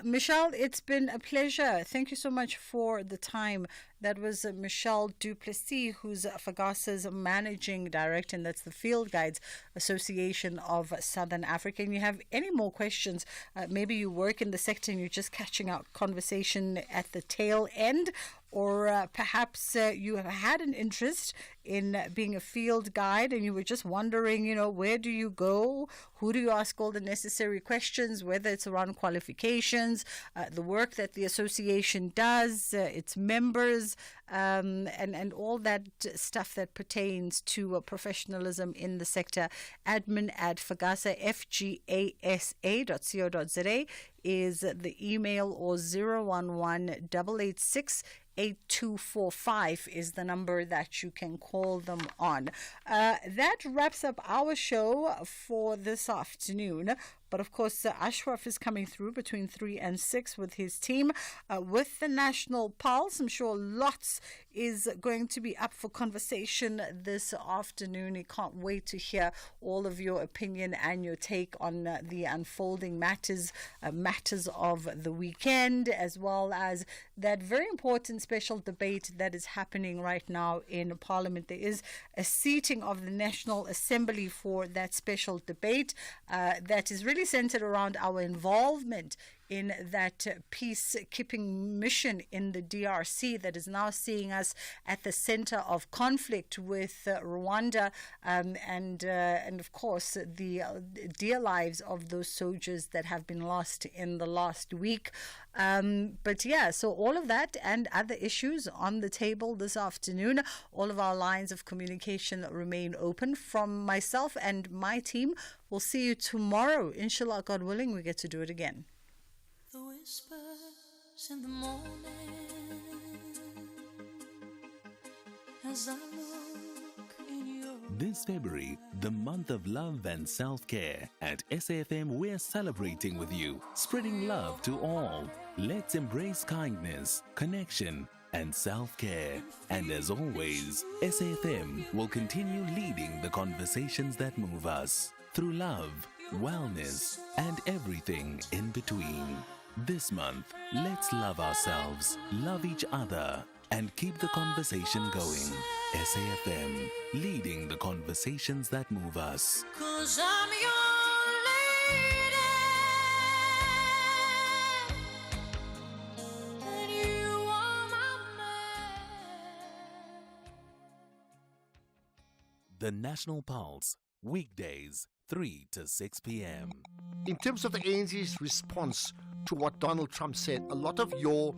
Michelle, it's been a pleasure. Thank you so much for the time. That was Michelle Duplessis, who's Fagasa's managing director, and that's the Field Guides Association of Southern Africa. And you have any more questions, maybe you work in the sector and you're just catching our conversation at the tail end, or perhaps you have had an interest in being a field guide and you were just wondering, where do you go? Who do you ask all the necessary questions, whether it's around qualifications, the work that the association does, its members, and all that stuff that pertains to professionalism in the sector. admin@fagasa, fgasa.co.za is the email, or 011 886 8245 is the number that you can call them on. That wraps up our show for this afternoon. But of course, Ashraf is coming through between 3 and 6 with his team with the National Pulse. I'm sure lots is going to be up for conversation this afternoon. I can't wait to hear all of your opinion and your take on the unfolding matters of the weekend, as well as that very important special debate that is happening right now in Parliament. There is a seating of the National Assembly for that special debate that is really centered around our involvement in that peacekeeping mission in the DRC that is now seeing us at the center of conflict with Rwanda, and of course the dear lives of those soldiers that have been lost in the last week. But yeah, so all of that and other issues on the table this afternoon. All of our lines of communication remain open. From myself and my team, we'll see you tomorrow. Inshallah, God willing, we get to do it again. The whispers in the morning as I look in your This February, the month of love and self-care, at SAFM we're celebrating with you, spreading love to all. Let's embrace kindness, connection and self-care. And as always, SAFM will continue leading the conversations that move us through love, wellness and everything in between. This month, let's love ourselves, love each other, and keep the conversation going. SAFM, leading the conversations that move us. 'Cause I'm your lady and you are my man. The National Pulse, weekdays, 3 to 6 p.m. In terms of the ANC's response to what Donald Trump said, a lot of your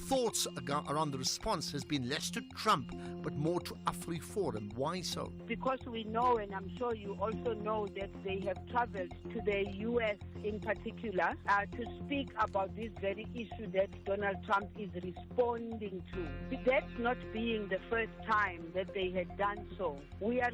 thoughts around the response has been less to Trump, but more to AfriForum. Why so? Because we know, and I'm sure you also know, that they have traveled to the U.S. in particular to speak about this very issue that Donald Trump is responding to. That's not being the first time that they had done so. We are